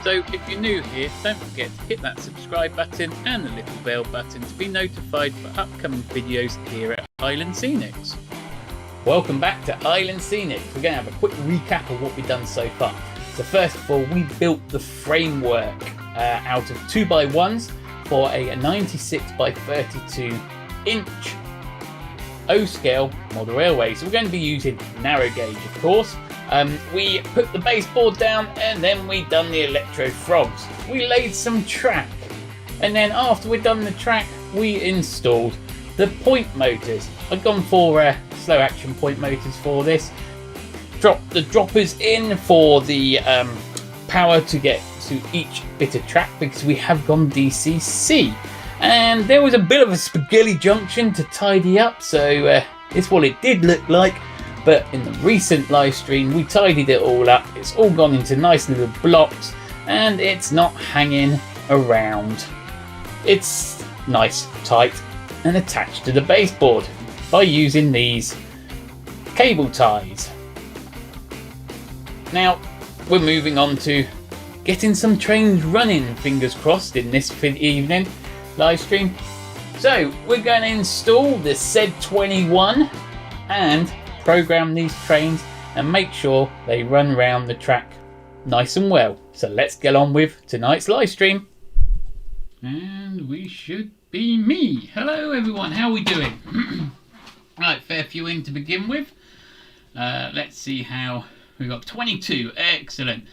So if you're new here, don't forget to hit that subscribe button and the little bell button to be notified for upcoming videos here at Island Scenics. Welcome back to Island Scenics. We're going to have a quick recap of what we've done so far. So first of all, we built the framework out of 2x1s for a 96 by 32 inch O-scale model railway. So we're going to be using narrow gauge, of course. We put the baseboard down and then we done the electro frogs. We laid some track, and then after we'd done the track, we installed the point motors. I've gone for slow action point motors for this. Dropped the droppers in for the power to get to each bit of track because we have gone DCC. And there was a bit of a spaghetti junction to tidy up, so it's what it did look like. But in the recent live stream, we tidied it all up. It's all gone into nice little blocks, and it's not hanging around. It's nice, tight, and attached to the baseboard by using these cable ties. Now, we're moving on to getting some trains running, fingers crossed, in this evening live stream. So we're going to install the Z21 and program these trains and make sure they run around the track nice and well. So let's get on with tonight's live stream. And we should be me. Hello everyone, how are we doing? Right, fair few in to begin with. Let's see how we've got 22. Excellent.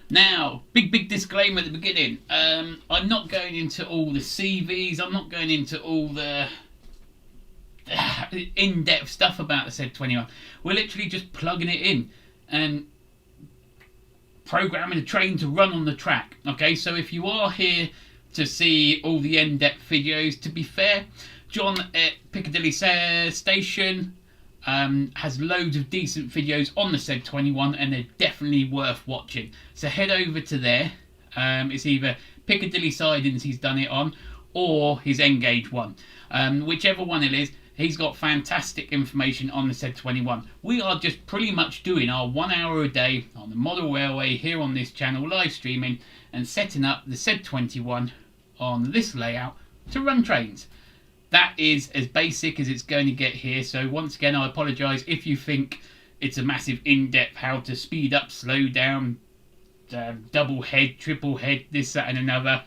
Now, big disclaimer at the beginning. I'm not going into all the CVs. I'm not going into all the in-depth stuff about the Z21. We're literally just plugging it in and programming the train to run on the track. Okay, so if you are here to see all the in-depth videos, to be fair, John at Piccadilly Station has loads of decent videos on the Z21 and they're definitely worth watching. So head over to there. It's either Piccadilly Sidings he's done it on or his Engage one. Whichever one it is, he's got fantastic information on the Z21. We are just pretty much doing our 1 hour a day on the model railway here on this channel, live streaming and setting up the Z21 on this layout to run trains. That is as basic as it's going to get here. So once again, I apologise if you think it's a massive in-depth how to speed up, slow down, double head, triple head, this, that and another.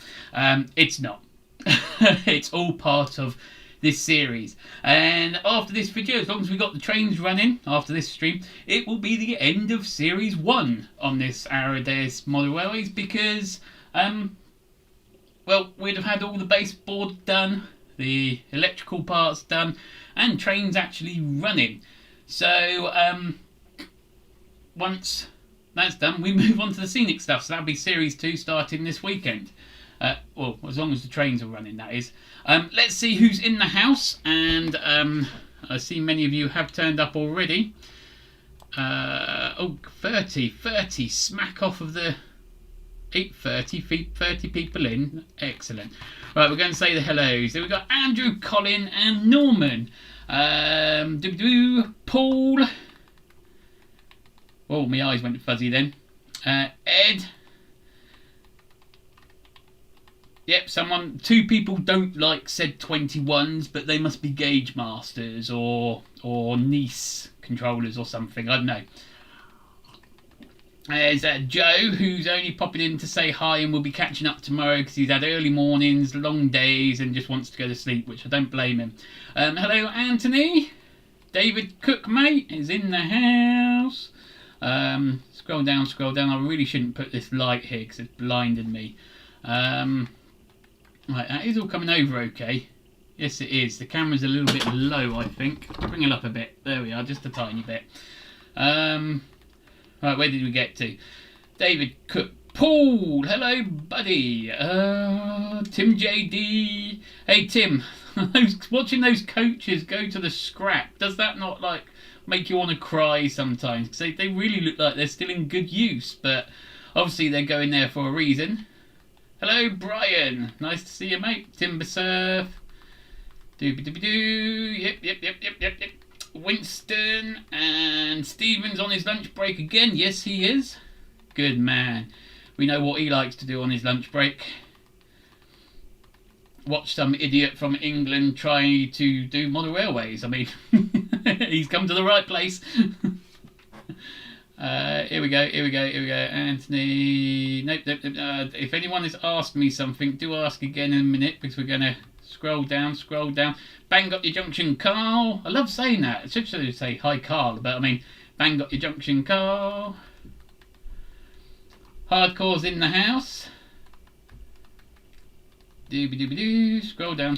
It's not. It's all part of this series. And after this video, as long as we got the trains running after this stream, it will be the end of series 1 on this Arade's model railways because, well, we'd have had all the baseboard done, the electrical parts done, and trains actually running. So once that's done, we move on to the scenic stuff. So that'll be series 2 starting this weekend. Well, as long as the trains are running, that is. Let's see who's in the house, and I see many of you have turned up already. Oh, 30, smack off of the 8:30, 30 people in. Excellent. Right, we're going to say the hellos. So we've got Andrew, Colin and Norman. Paul. Oh, my eyes went fuzzy then. Ed. Yep, two people don't like Z21s, but they must be gauge masters or Nice controllers or something. I don't know. There's Joe, who's only popping in to say hi and will be catching up tomorrow because he's had early mornings, long days, and just wants to go to sleep, which I don't blame him. Hello, Anthony. David Cook, mate, is in the house. Scroll down. I really shouldn't put this light here because it's blinding me. Right, that is all coming over okay. Yes, it is. The camera's a little bit low, I think. Bring it up a bit. There we are, just a tiny bit. Right, where did we get to? David Cook. Paul, hello, buddy. Tim JD. Hey, Tim. Watching those coaches go to the scrap, does that not, like, make you want to cry sometimes? Because they really look like they're still in good use, but obviously they're going there for a reason. Hello, Brian. Nice to see you, mate. Timber Surf. Doobie-doobie-doo. Yep. Winston and Stephen's on his lunch break again. Yes, he is. Good man. We know what he likes to do on his lunch break. Watch some idiot from England try to do model railways. I mean, he's come to the right place. Here we go. Anthony. Nope. If anyone has asked me something, do ask again in a minute, because we're going to scroll down. Bang got your junction, Carl. I love saying that. I should say hi, Carl, but I mean, bang got your junction, Carl. Hardcore's in the house. Dooby. Scroll down.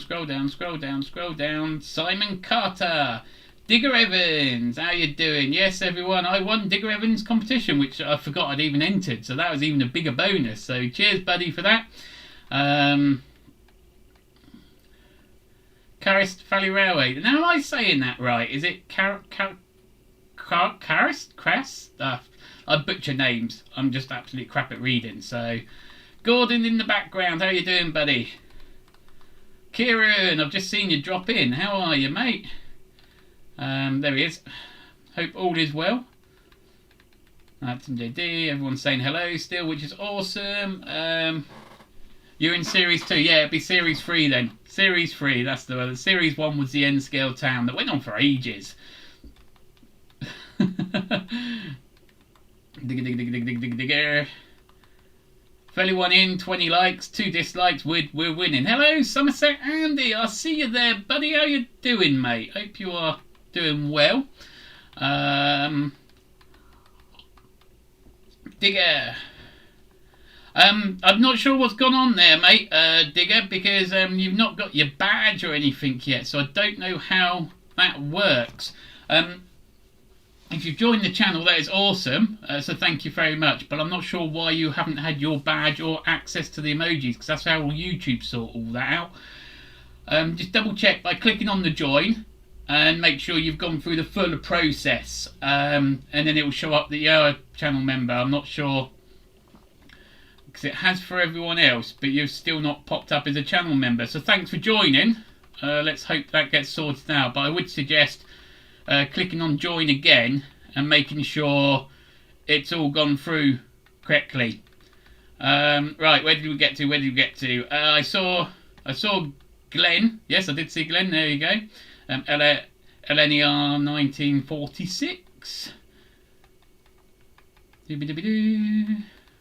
Simon Carter. Digger Evans, how you doing? Yes, everyone, I won Digger Evans competition, which I forgot I'd even entered, so that was even a bigger bonus. So cheers, buddy, for that. Carist Valley Railway. Now, am I saying that right? Is it Carist? I butcher names. I'm just absolutely crap at reading. So, Gordon in the background, how you doing, buddy? Kieran, I've just seen you drop in. How are you, mate? There he is. Hope all is well. That's MJD. Everyone's saying hello still, which is awesome. You're in Series 2. Yeah, it'll be Series 3 then. Series 3, that's the one. Series 1 was the N-scale town that went on for ages. Digger. 31 in, 20 likes, 2 dislikes, we're winning. Hello, Somerset Andy, I see you there, buddy. How you doing, mate? Hope you are doing well. Digger. I'm not sure what's gone on there, mate, Digger, because you've not got your badge or anything yet, so I don't know how that works. If you've joined the channel, that is awesome, so thank you very much, but I'm not sure why you haven't had your badge or access to the emojis, because that's how YouTube sort all that out. Just double check by clicking on the join, and make sure you've gone through the full process, and then it will show up that you're a channel member. I'm not sure, because it has for everyone else, but you've still not popped up as a channel member, so thanks for joining. Let's hope that gets sorted out, but I would suggest clicking on join again and making sure it's all gone through correctly. Right, where did we get to? I saw Glenn. Yes, I did see Glenn. There you go. LNER 1946.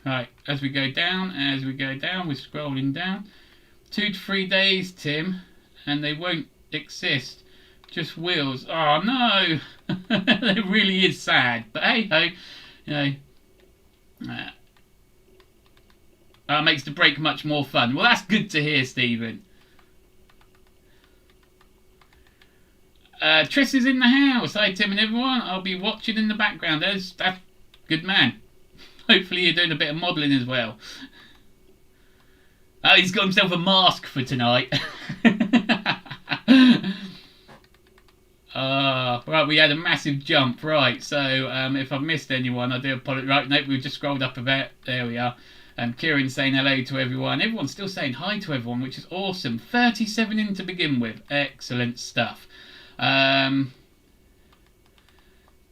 Right, as we go down, we're scrolling down. 2 to 3 days, Tim, and they won't exist. Just wheels. Oh no, it really is sad. But hey ho, you know, makes the break much more fun. Well, that's good to hear, Stephen. Triss is in the house. Hi, Tim and everyone. I'll be watching in the background. That's good man. Hopefully you're doing a bit of modelling as well. Oh, he's got himself a mask for tonight. Right, we had a massive jump. Right, so if I've missed anyone, I do apologise. Right, nope, we've just scrolled up a bit. There we are. Kieran's saying hello to everyone. Everyone's still saying hi to everyone, which is awesome. 37 in to begin with. Excellent stuff.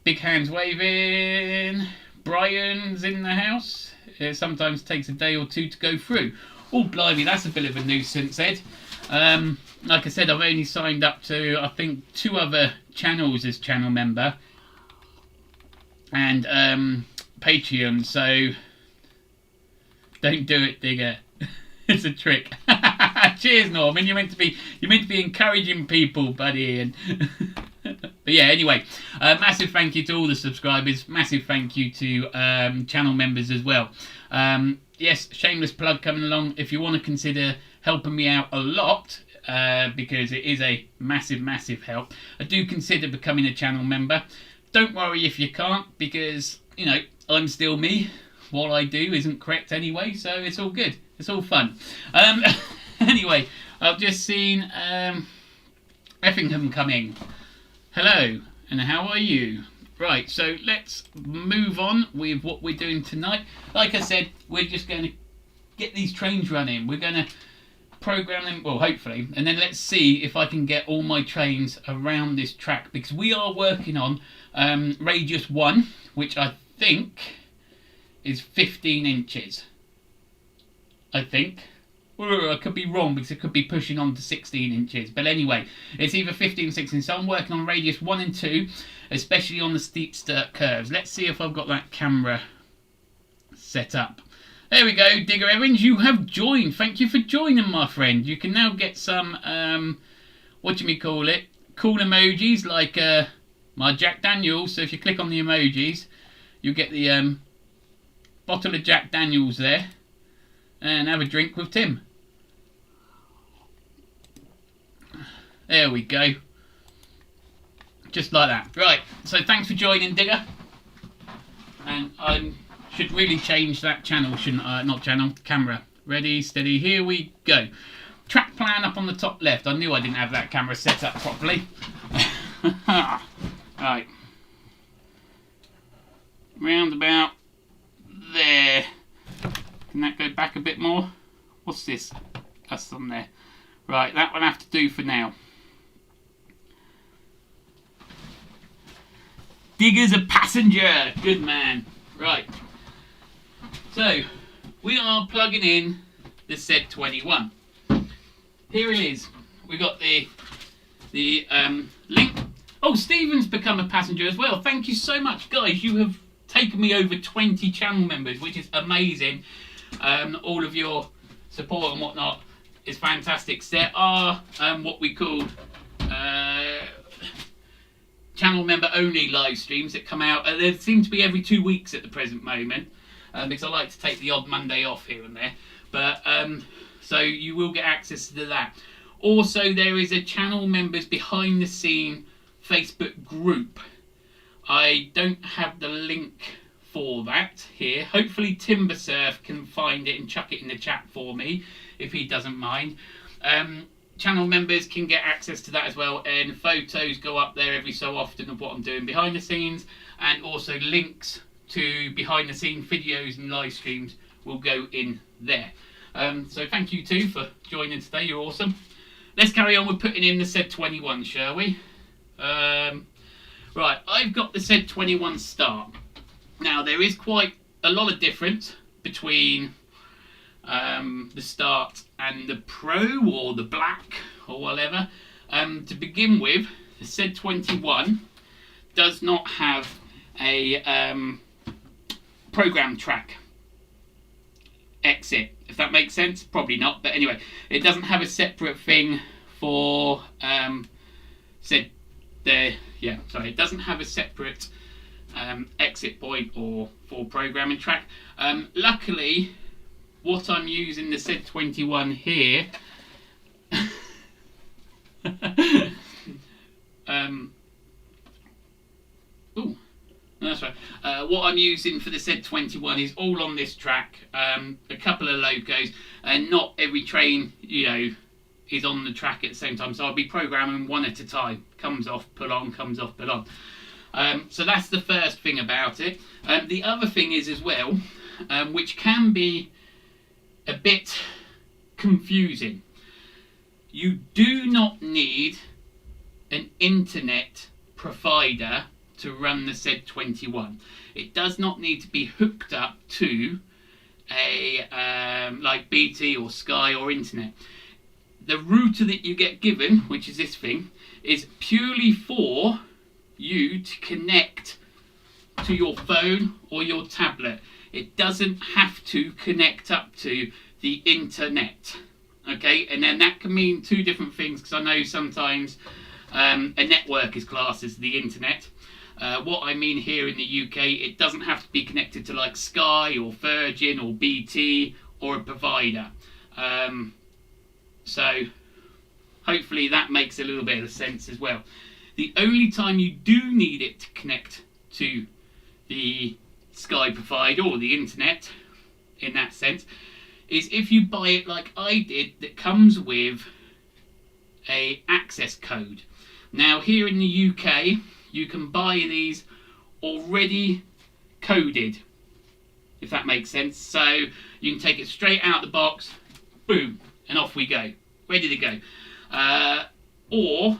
Big hands waving. Brian's in the house. It sometimes takes a day or two to go through. Oh, blimey, that's a bit of a nuisance, Ed. Like I said, I've only signed up to, I think, 2 other channels as channel member. And Patreon, so don't do it, Digger. It's a trick. Cheers, Norman. You're meant to be encouraging people, buddy. And but yeah, anyway, massive thank you to all the subscribers. Massive thank you to channel members as well. Yes, shameless plug coming along. If you want to consider helping me out a lot, because it is a massive help, I do consider becoming a channel member. Don't worry if you can't, because, you know, I'm still me. What I do isn't correct anyway, so it's all good. It's all fun. Anyway, I've just seen Effingham coming. Hello, and how are you? Right, so let's move on with what we're doing tonight. Like I said, we're just going to get these trains running. We're going to program them, well, hopefully, and then let's see if I can get all my trains around this track, because we are working on Radius 1, which I think is 15 inches. I think. Or I could be wrong because it could be pushing on to 16 inches. But anyway, it's either 15 or 16. So I'm working on radius 1 and 2, especially on the steep curves. Let's see if I've got that camera set up. There we go, Digger Evans, you have joined. Thank you for joining, my friend. You can now get some, what do you call it? Cool emojis like my Jack Daniels. So if you click on the emojis, you'll get the bottle of Jack Daniels there and have a drink with Tim. There we go. Just like that. Right, so thanks for joining, Digger. And I should really change that channel, shouldn't I? Not channel, camera. Ready, steady, here we go. Track plan up on the top left. I knew I didn't have that camera set up properly. Right. Round about there. Can that go back a bit more? What's this? That's on there. Right, that will have to do for now. Digger's a passenger. Good man. Right. So, we are plugging in the Z21. Here it is. We got the link. Oh, Stephen's become a passenger as well. Thank you so much, guys. You have taken me over 20 channel members, which is amazing. All of your support and whatnot is fantastic. There are what we call channel member only live streams that come out. There seem to be every 2 weeks at the present moment, because I like to take the odd Monday off here and there. But so you will get access to that. Also, there is a channel members behind the scene Facebook group. I don't have the link for that here. Hopefully Timbersurf can find it and chuck it in the chat for me if he doesn't mind. Channel members can get access to that as well, and photos go up there every so often of what I'm doing behind the scenes, and also links to behind the scene videos and live streams will go in there. So thank you too for joining today, you're awesome. Let's carry on with putting in the Z21, shall we? Right, I've got the Z21 start. Now there is quite a lot of difference between the start and the Pro or the Black or whatever. To begin with, the Z21 does not have a program track exit, if that makes sense. Probably not, but anyway, it doesn't have a separate thing for it doesn't have a separate exit point or for programming track. Luckily, what I'm using the Z21 here that's right. What I'm using for the Z21 is all on this track, a couple of locos, and not every train, is on the track at the same time. So I'll be programming one at a time. Comes off, pull on, comes off, pull on. So that's the first thing about it. The other thing is as well, which can be a bit confusing. You do not need an internet provider to run the Z21. It does not need to be hooked up to a like BT or Sky or internet. The router that you get given, which is this thing, is purely for you to connect to your phone or your tablet. It doesn't have to connect up to the internet. Okay, and then that can mean two different things, because I know sometimes a network is classed as the internet. What I mean here in the UK, it doesn't have to be connected to like Sky or Virgin or BT or a provider. So hopefully that makes a little bit of sense as well. The only time you do need it to connect to the Sky provider or the internet, in that sense, is if you buy it like I did, that comes with a access code. Now here in the UK, you can buy these already coded, if that makes sense. So you can take it straight out of the box, boom, and off we go, ready to go. Or,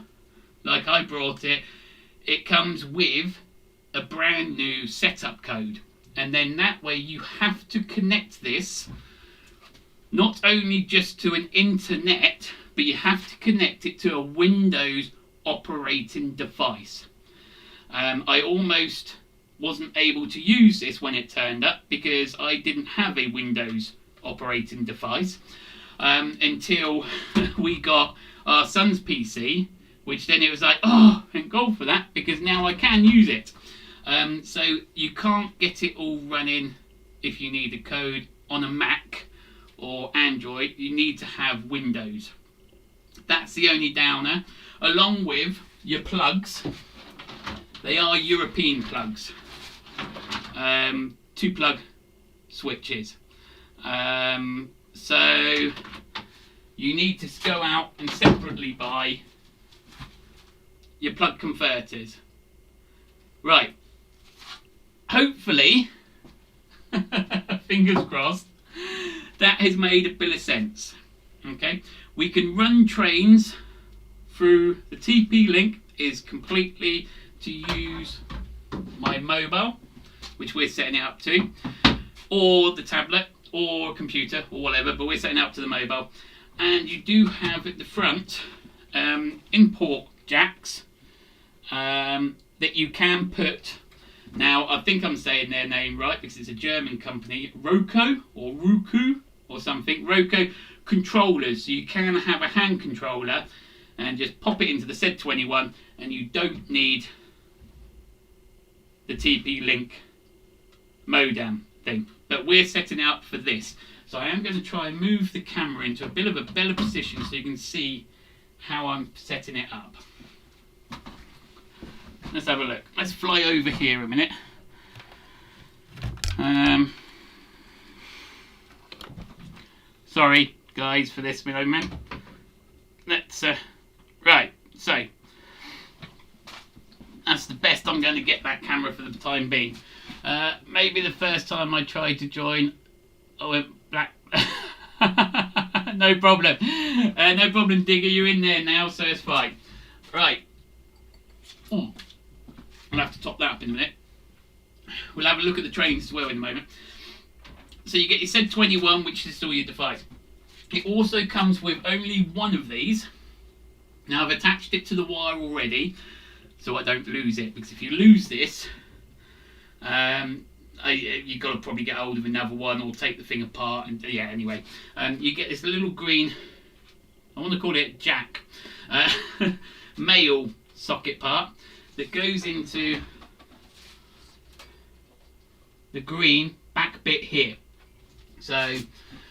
like I brought it, it comes with a brand new setup code. And then that way you have to connect this not only just to an internet, but you have to connect it to a Windows operating device. I almost wasn't able to use this when it turned up because I didn't have a Windows operating device until we got our son's PC, which then it was like, oh, thank God for that, because now I can use it. So you can't get it all running if you need a code on a Mac or Android. You need to have Windows. That's the only downer, along with your plugs. They are European plugs, 2-plug switches. So you need to go out and separately buy your plug converters. Right. Hopefully, fingers crossed, that has made a bit of sense. Okay, we can run trains through the TP-Link is completely to use my mobile, which we're setting it up to, or the tablet, or computer, or whatever, but we're setting it up to the mobile. And you do have at the front import jacks that you can put. Now, I think I'm saying their name right because it's a German company, Roku or something. Roku controllers, so you can have a hand controller and just pop it into the Z21, and you don't need the TP-Link modem thing. But we're setting up for this. So I am going to try and move the camera into a bit of a better position so you can see how I'm setting it up. Let's have a look. Let's fly over here a minute. Sorry, guys, for this moment. Let's right. So that's the best I'm going to get that camera for the time being. Maybe the first time I tried to join, I went black. No problem. No problem, Digger. You're in there now, so it's fine. Right. I'll have to top that up in a minute. We'll have a look at the trains as well in a moment. So you get your Z21, which is still your device. It also comes with only one of these. Now I've attached it to the wire already, so I don't lose it, because if you lose this, you've got to probably get hold of another one or take the thing apart. And yeah, anyway, you get this little green, I want to call it jack, male socket part that goes into the green back bit here. So,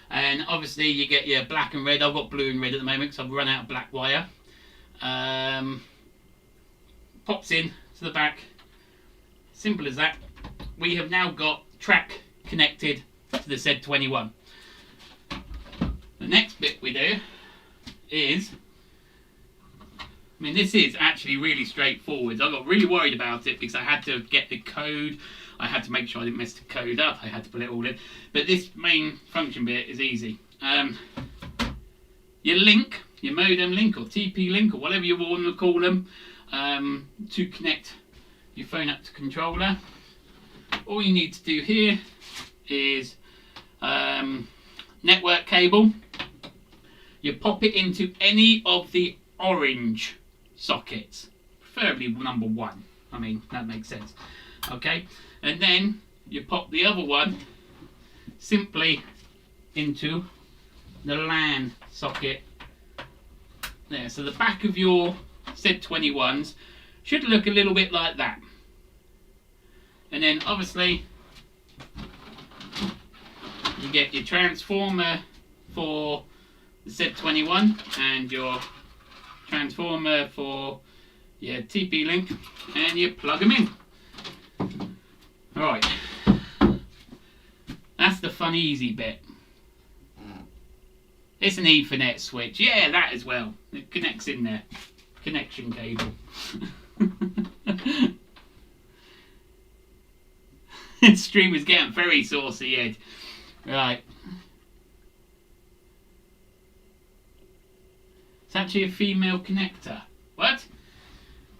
and obviously you get your black and red. I've got blue and red at the moment because I've run out of black wire. Pops in to the back. Simple as that. We have now got track connected to the Z21. The next bit we do is, I mean, this is actually really straightforward. I got really worried about it because I had to get the code. I had to make sure I didn't mess the code up. I had to put it all in. But this main function bit is easy. Your link, your modem link or TP link or whatever you want to call them, to connect your phone up to controller. All you need to do here is network cable. You pop it into any of the orange sockets, preferably number 1. I mean, that makes sense. Okay, and then you pop the other one simply into the LAN socket there. So the back of your Z21s should look a little bit like that. And then obviously you get your transformer for the Z21 and your transformer for your TP-Link, and you plug them in. Alright, that's the fun easy bit. It's an Ethernet switch, yeah, that as well. It connects in there. Connection cable. This stream is getting very saucy, Ed. Right. It's actually a female connector. What?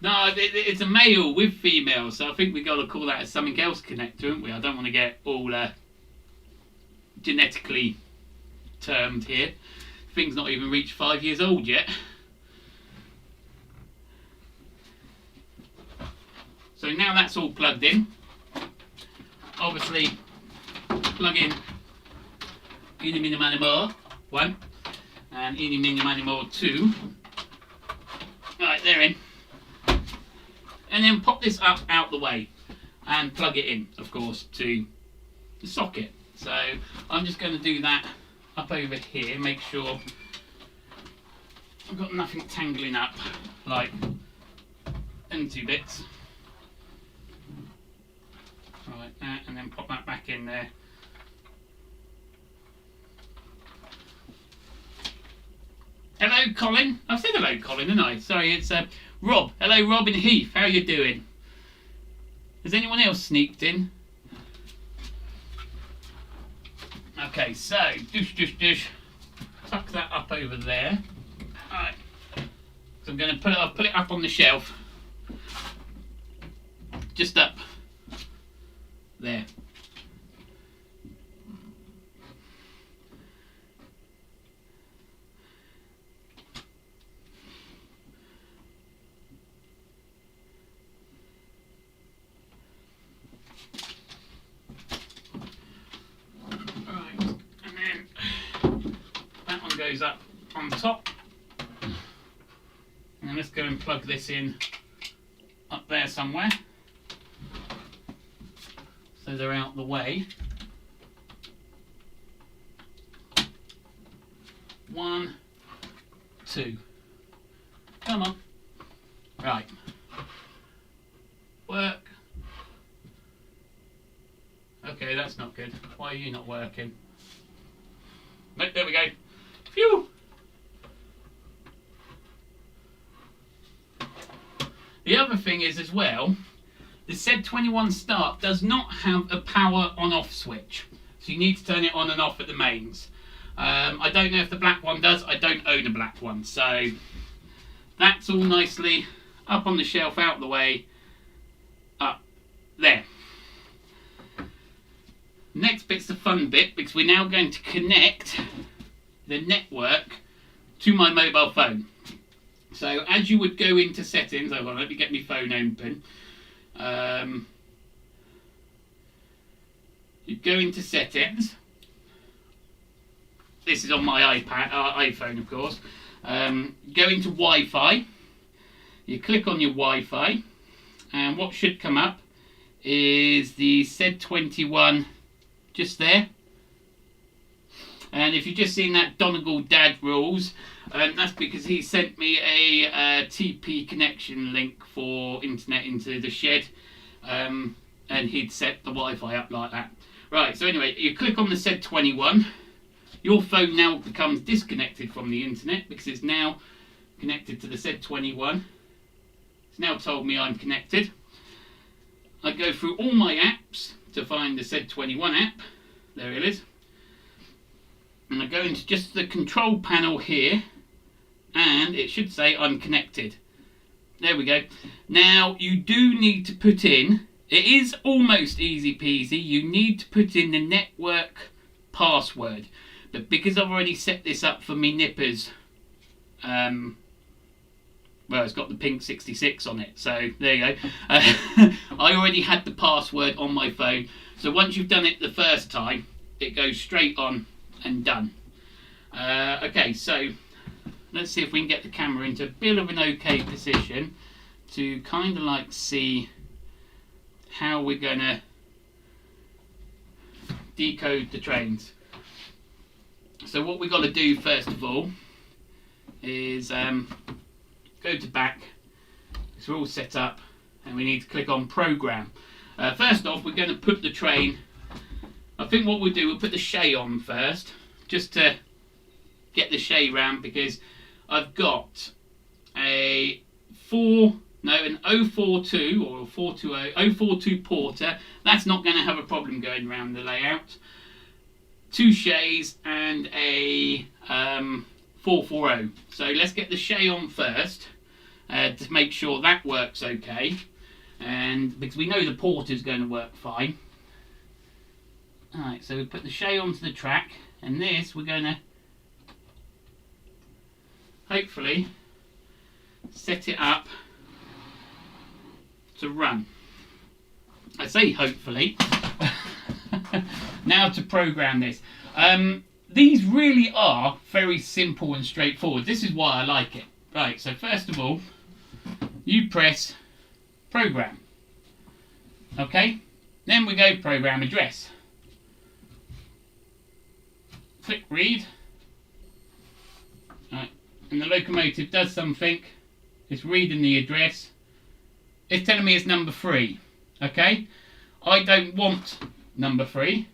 No, it's a male with female, so I think we've got to call that as something else connector, haven't we? I don't want to get all genetically termed here. Thing's not even reached 5 years old yet. So now that's all plugged in. Obviously, plug in Eeny Meeny Miny Moe 1 and Eeny Meeny Miny Moe 2. Right, they're in. And then pop this up out the way and plug it in, of course, to the socket. So I'm just going to do that up over here, make sure I've got nothing tangling up like them two bits. Like that, and then pop that back in there. Hello, Colin. I've said hello, Colin, haven't I? Sorry, it's Rob. Hello, Robin Heath. How are you doing? Has anyone else sneaked in? Okay, so douche. Tuck that up over there. Alright. So I'm going to I'll put it up on the shelf. Just up there. Goes up on top, and let's go and plug this in up there somewhere so they're out the way. 1, 2. Come on. Right. Work. Okay, that's not good. Why are you not working? Nope, there we go. Phew. The other thing is as well, the Z21 Start does not have a power on off switch, so you need to turn it on and off at the mains. I don't know if the black one does. I don't own a black one, so that's all nicely up on the shelf, out the way, up there. Next bit's the fun bit, because we're now going to connect the network to my mobile phone. So as you would go into settings, hold on, let me get my phone open. You go into settings. This is on my iPhone, of course. Go into Wi-Fi. You click on your Wi-Fi, and what should come up is the Z21 just there. And if you've just seen that Donegal Dad rules, that's because he sent me a TP connection link for internet into the shed, and he'd set the Wi-Fi up like that. Right, so anyway, you click on the Z21, your phone now becomes disconnected from the internet because it's now connected to the Z21. It's now told me I'm connected. I go through all my apps to find the Z21 app. There it is. And I go into just the control panel here, and it should say I'm connected. There we go. Now you do need to put in, it is almost easy peasy, you need to put in the network password. But because I've already set this up for me nippers, well, it's got the pink 66 on it, so there you go. I already had the password on my phone, so once you've done it the first time, it goes straight on and done. Okay, so let's see if we can get the camera into a bit of an okay position to kind of like see how we're going to decode the trains. So what we've got to do first of all is go to back, so we're all set up, and we need to click on program. First off, we're going to put the train, I think what we'll do, we'll put the shay on first, just to get the shay round, because I've got an 042 or 420, 042 Porter. That's not going to have a problem going around the layout. 2 shays and a 440. So let's get the shay on first to make sure that works okay, and because we know the Porter's going to work fine. Alright, so we put the shay onto the track, and this we're going to hopefully set it up to run. I say hopefully. Now to program this. These really are very simple and straightforward. This is why I like it. Right, so first of all, you press program. Okay, then we go program address. Click read. Right, and the locomotive does something. It's reading the address. It's telling me it's number 3. Okay, I don't want number 3,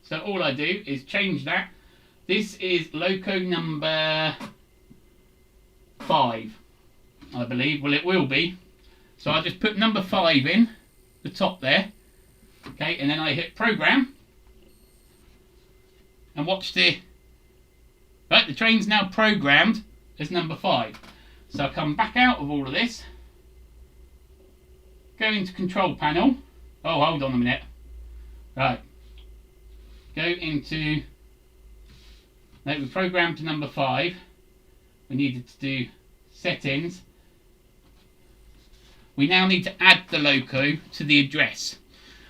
so all I do is change that. This is loco number 5, I believe. Well, it will be. So I'll just put number 5 in the top there. Okay, and then I hit program. And watch the... Right, the train's now programmed as number 5. So I come back out of all of this. Go into control panel. Oh, hold on a minute. Right. Go into... No, we programmed to number 5. We needed to do settings. We now need to add the loco to the address.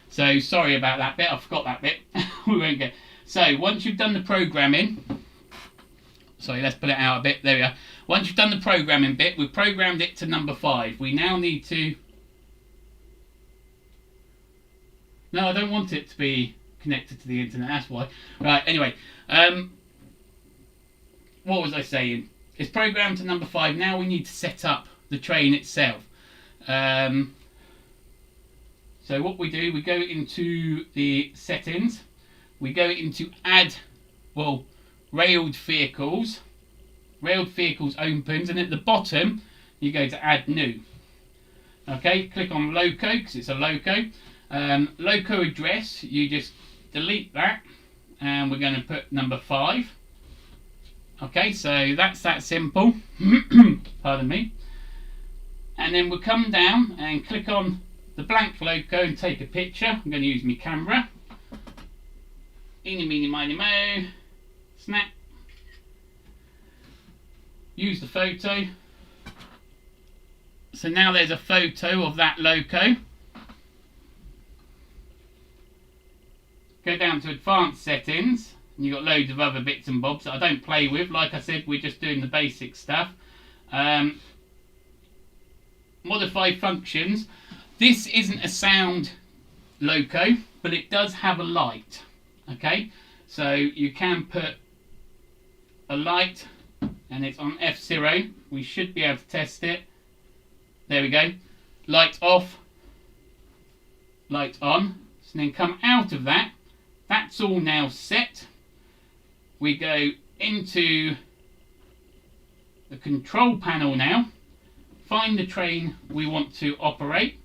So sorry about that bit. I forgot that bit. We won't get. So once you've done the programming, sorry, let's pull it out a bit. There we are. Once you've done the programming bit, we've programmed it to number 5. We now need to. No, I don't want it to be connected to the internet. That's why. Right. Anyway, what was I saying? It's programmed to number 5. Now we need to set up the train itself. So what we do, we go into the settings, we go into add, well, railed vehicles opens, and at the bottom you go to add new. Okay, click on loco because it's a loco. Loco address, you just delete that, and we're going to put number 5. Okay, so that's that simple. Pardon me. And then we'll come down and click on the blank loco and take a picture. I'm going to use my camera. Eeny, meeny, miny, mo. Snap. Use the photo. So now there's a photo of that loco. Go down to advanced settings. And you've got loads of other bits and bobs that I don't play with. Like I said, we're just doing the basic stuff. Modify functions. This isn't a sound loco, but it does have a light. Okay, so you can put a light, and it's on F0. We should be able to test it. There we go. Light off, light on. So then come out of that. That's all now set. We go into the control panel now. Find the train we want to operate,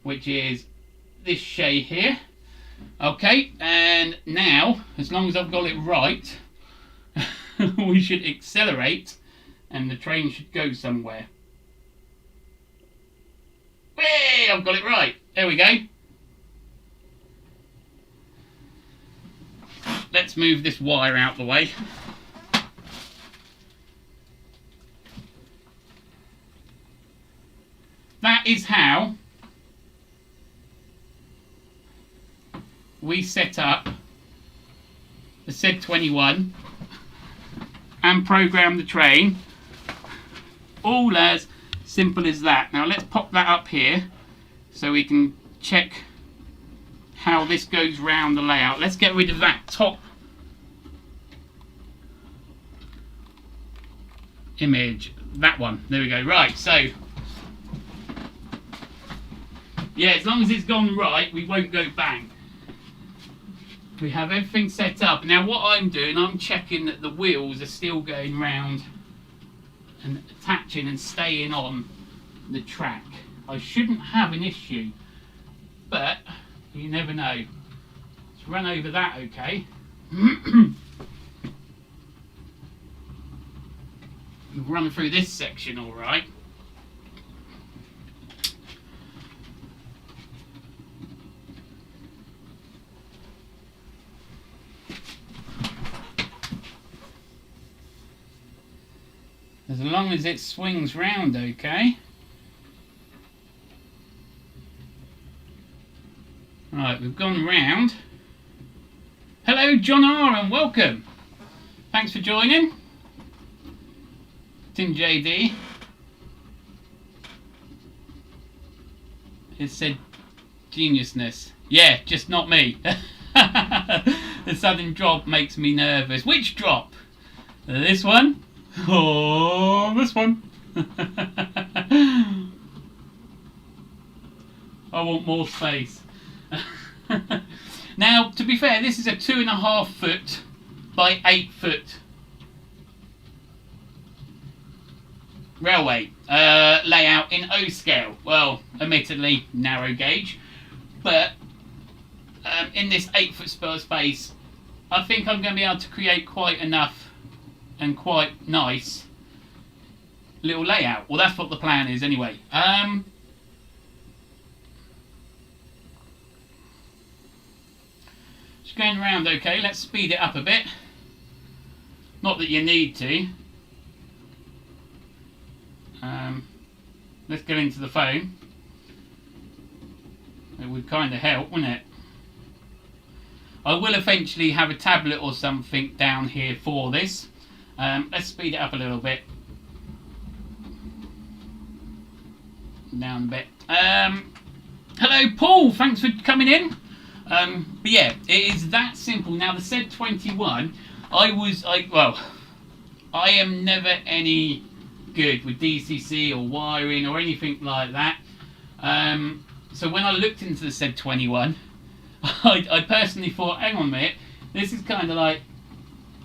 which is this shay here. Okay, and now, as long as I've got it right, we should accelerate and the train should go somewhere. Hey, I've got it right. There we go. Let's move this wire out the way. That is how we set up the Z21 and program the train, all as simple as that. Now let's pop that up here so we can check how this goes round the layout. Let's get rid of that top image, that one. There we go. Right, so yeah, as long as it's gone right, we won't go bang. We have everything set up. Now what I'm doing, I'm checking that the wheels are still going round and attaching and staying on the track. I shouldn't have an issue, but you never know. Let's run over that, okay? Run through this section all right. As long as it swings round okay. Right, we've gone round. Hello John R and welcome. Thanks for joining. Tim JD. It said geniusness. Yeah, just not me. The sudden drop makes me nervous. Which drop? This one? Oh, this one. I want more space. Now, to be fair, this is a 2.5 foot by 8 foot railway layout in O scale. Well, admittedly narrow gauge, but in this 8 foot space, I think I'm going to be able to create quite enough and quite nice little layout. Well, that's what the plan is anyway. Just going around okay. Let's speed it up a bit. Not that you need to. Let's get into the phone. It would kind of help, wouldn't it? I will eventually have a tablet or something down here for this. Let's speed it up a little bit. Down a bit. Hello Paul, thanks for coming in. But yeah, it is that simple. Now the Z21, I am never any good with DCC or wiring or anything like that. So when I looked into the Z21, I personally thought, hang on a minute, this is kind of like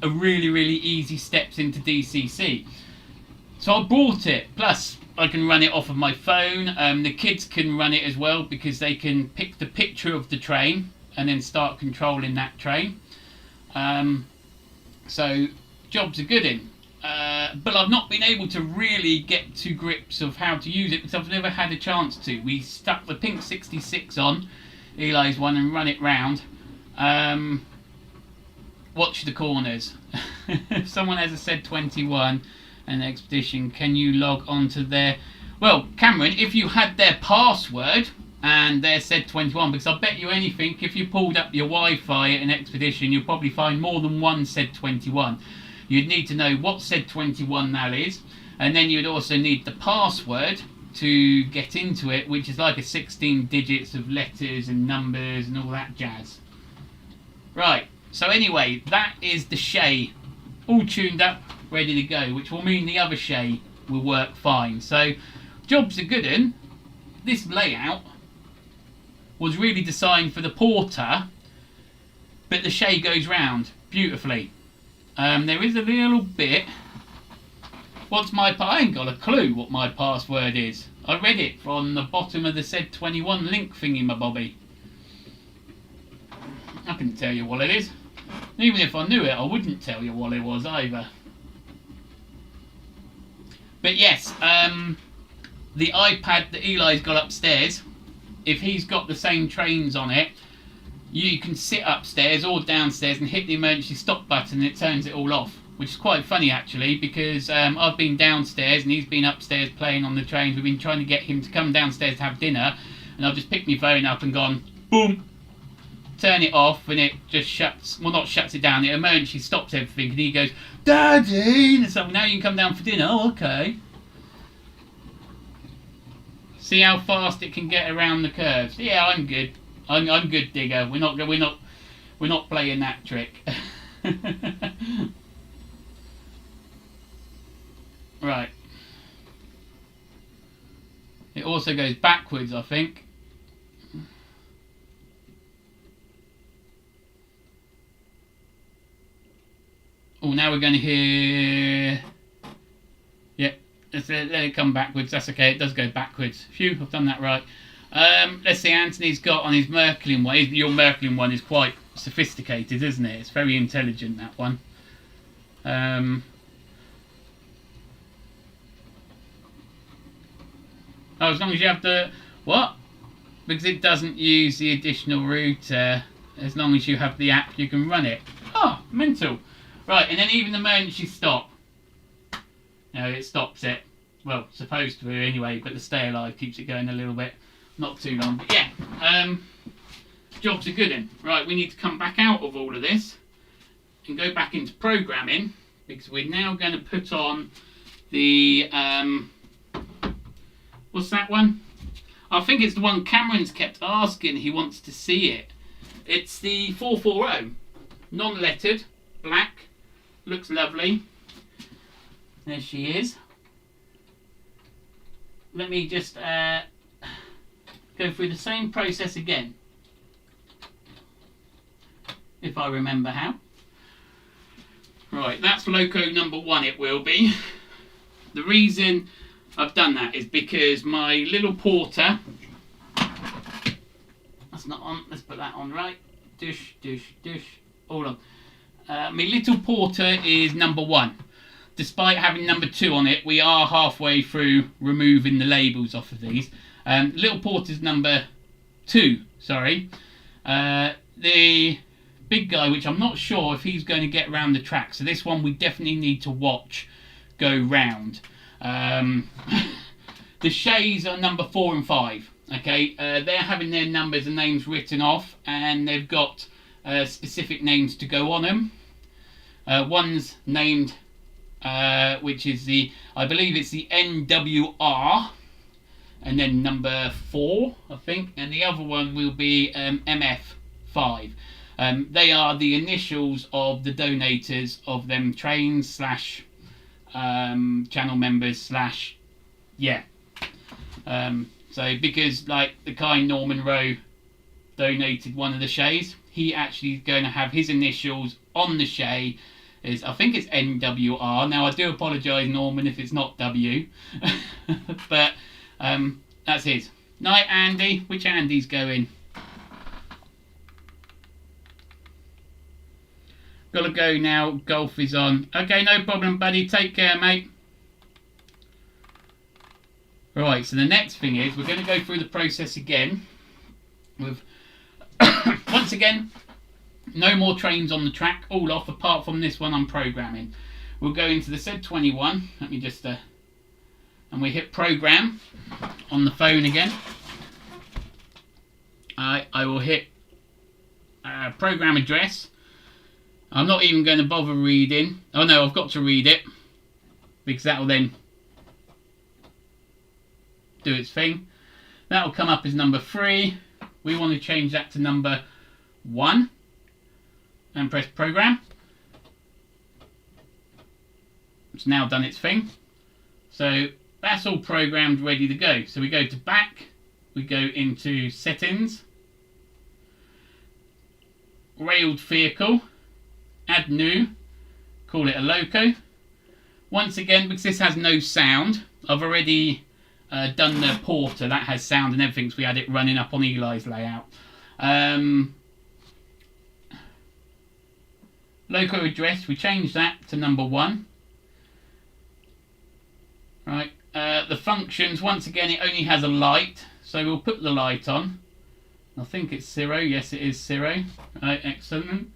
a really, really easy steps into DCC. So I bought it. Plus, I can run it off of my phone. The kids can run it as well because they can pick the picture of the train and then start controlling that train. So jobs are good in. But I've not been able to really get to grips of how to use it because I've never had a chance to. We stuck the pink 66 on, Eli's one, and run it round. Watch the corners. If someone has a Z21 and Expedition, can you log onto their... Well, Cameron, if you had their password and their Z21, because I bet you anything, if you pulled up your Wi-Fi at an Expedition, you'll probably find more than one Z21. You'd need to know what Z21 that is, and then you'd also need the password to get into it, which is like a 16 digits of letters and numbers and all that jazz. Right, so anyway, that is the Shay all tuned up, ready to go, which will mean the other Shay will work fine. So jobs are good in. This layout was really designed for the Porter, but the Shay goes round beautifully. There is a little bit. I ain't got a clue what my password is. I read it from the bottom of the Z21 link thingy, my bobby. I couldn't tell you what it is. Even if I knew it, I wouldn't tell you what it was either. But yes, the iPad that Eli's got upstairs, if he's got the same trains on it, you can sit upstairs or downstairs and hit the emergency stop button and it turns it all off. Which is quite funny actually, because I've been downstairs and he's been upstairs playing on the trains. We've been trying to get him to come downstairs to have dinner, and I've just picked my phone up and gone, boom, turn it off, and it just shuts, well, not shuts it down, it emergency stops everything, and he goes, Daddy! And so now you can come down for dinner. Oh, okay. See how fast it can get around the curves. Yeah, I'm good. I'm good, digger. We're not playing that trick. Right. It also goes backwards, I think. Oh, now we're going to hear... Yep, let it come backwards. That's okay, it does go backwards. Phew, I've done that right. Let's see, Anthony's got on his Merklin one. Your Merklin one is quite sophisticated, isn't it? It's very intelligent, that one. Oh, as long as you have the... What? Because it doesn't use the additional router. As long as you have the app, you can run it. Oh, mental. Right, and then even the emergency stop. it stops it. Well, supposed to anyway, but the stay alive keeps it going a little bit. Not too long, but yeah. Job's a good one. Right, we need to come back out of all of this and go back into programming, because we're now going to put on the what's that one? I think it's the one Cameron's kept asking. He wants to see it. It's the 440, non-lettered, black, looks lovely. There she is. Let me just go through the same process again, if I remember how. Right, that's loco number 1, it will be. The reason I've done that is because my little porter, that's not on, let's put that on right, dush, dush, dush, all on. My little porter is number 1. Despite having number 2 on it, we are halfway through removing the labels off of these. Little porter's number 2, sorry. The big guy, which I'm not sure if he's going to get round the track, so this one we definitely need to watch go round. The Shays are number 4 and 5. Okay, they're having their numbers and names written off, and they've got specific names to go on them. One's named, which is the, I believe it's the NWR, and then number 4, I think, and the other one will be MF5. They are the initials of the donators of them trains slash channel members slash, yeah. So because like the kind Norman Rowe donated one of the Shays, he actually is going to have his initials on the Shay. Is, I think it's NWR. Now I do apologise, Norman, if it's not W, but that's his. Night, Andy. Which Andy's going? Gotta go now. Golf is on. Okay, no problem, buddy. Take care, mate. Right, so the next thing is we're going to go through the process again with, once again, no more trains on the track, all off apart from this one I'm programming. We'll go into the Z21, let me just, and we hit program on the phone again. I will hit program address. I'm not even going to bother reading. Oh no, I've got to read it, because that will then do its thing. That will come up as number 3. We want to change that to number 1 and press program. It's now done its thing. So that's all programmed, ready to go. So we go to back, we go into settings, railed vehicle, add new, call it a loco. Once again, because this has no sound, I've already done the porter, that has sound and everything, so we had it running up on Eli's layout. Loco address, we changed that to number 1. Right, the functions, once again it only has a light, so we'll put the light on. I think it's 0, yes it is 0. Right, excellent.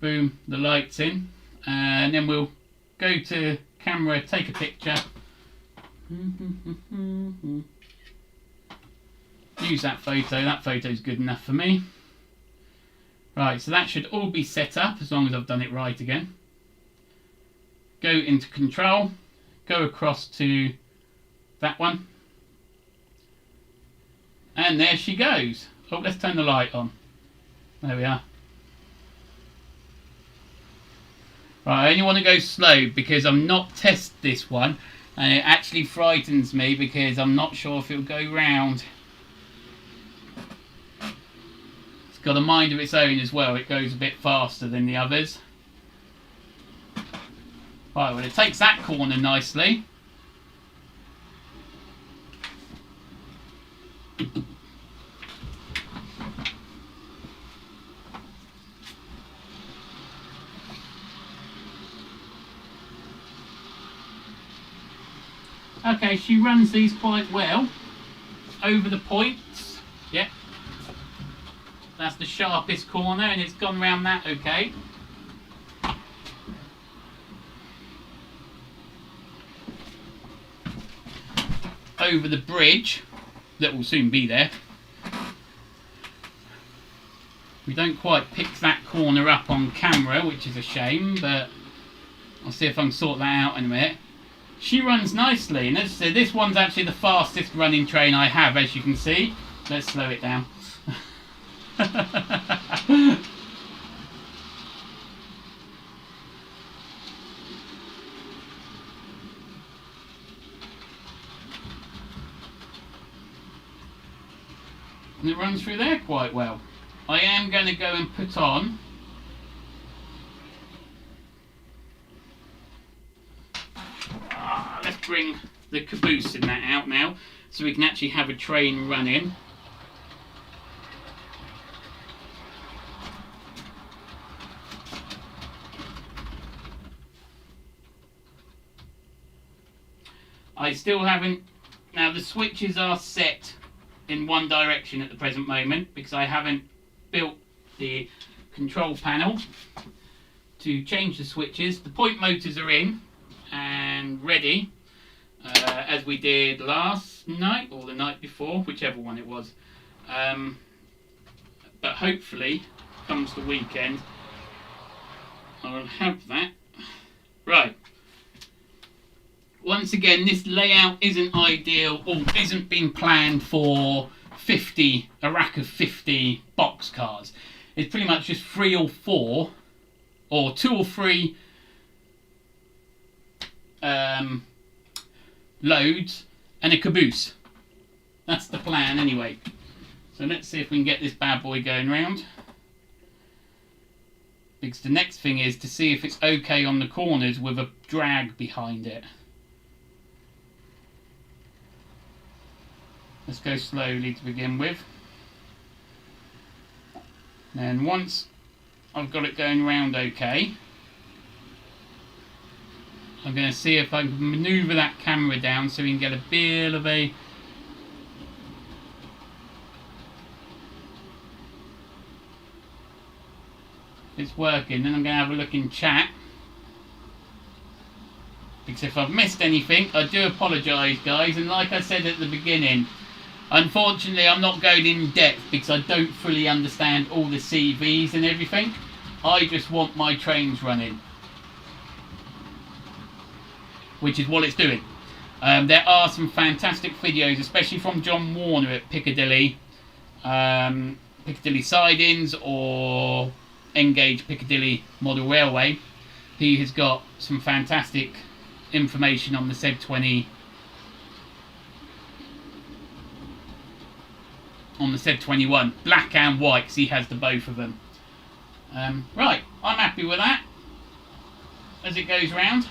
Boom, the light's in. And then we'll go to camera, take a picture. Use that photo's good enough for me. Right, so that should all be set up as long as I've done it right again. Go into control, go across to that one, and there she goes. Oh, let's turn the light on. There we are. Right, I only want to go slow because I'm not tested this one, and it actually frightens me because I'm not sure if it'll go round. It's got a mind of its own as well. It goes a bit faster than the others. Right, well it takes that corner nicely. Okay, she runs these quite well. Over the points. Yep. That's the sharpest corner and it's gone round that okay. over the bridge that will soon be there. We don't quite pick that corner up on camera, which is a shame, but I'll see if I can sort that out in a minute. She runs nicely, and as I said, this one's actually the fastest running train I have, as you can see. Let's slow it down. And it runs through there quite well. I am going to go and put on let's bring the caboose in that out now so we can actually have a train running. I still haven't, now the switches are set in one direction at the present moment because I haven't built the control panel to change the switches. The point motors are in and ready, as we did last night or the night before, whichever one it was. But hopefully, comes the weekend, I'll have that. Right. Once again, this layout isn't ideal or isn't being planned for a rack of 50 boxcars. It's pretty much just 3 or 4 or 2 or 3 loads and a caboose. That's the plan anyway. So let's see if we can get this bad boy going round. Because the next thing is to see if it's okay on the corners with a drag behind it. Let's go slowly to begin with. Then once I've got it going round okay, I'm going to see if I can manoeuvre that camera down so we can get a bit of a it's working. Then I'm going to have a look in chat, because if I've missed anything I do apologise, guys, and like I said at the beginning, unfortunately I'm not going in depth because I don't fully understand all the CVs and everything. I just want my trains running, which is what it's doing. There are some fantastic videos, especially from John Warner at Piccadilly Sidings or Engage Piccadilly Model Railway. He has got some fantastic information on the Z20, on the Z21, black and white, because he has the both of them. Right, I'm happy with that as it goes round.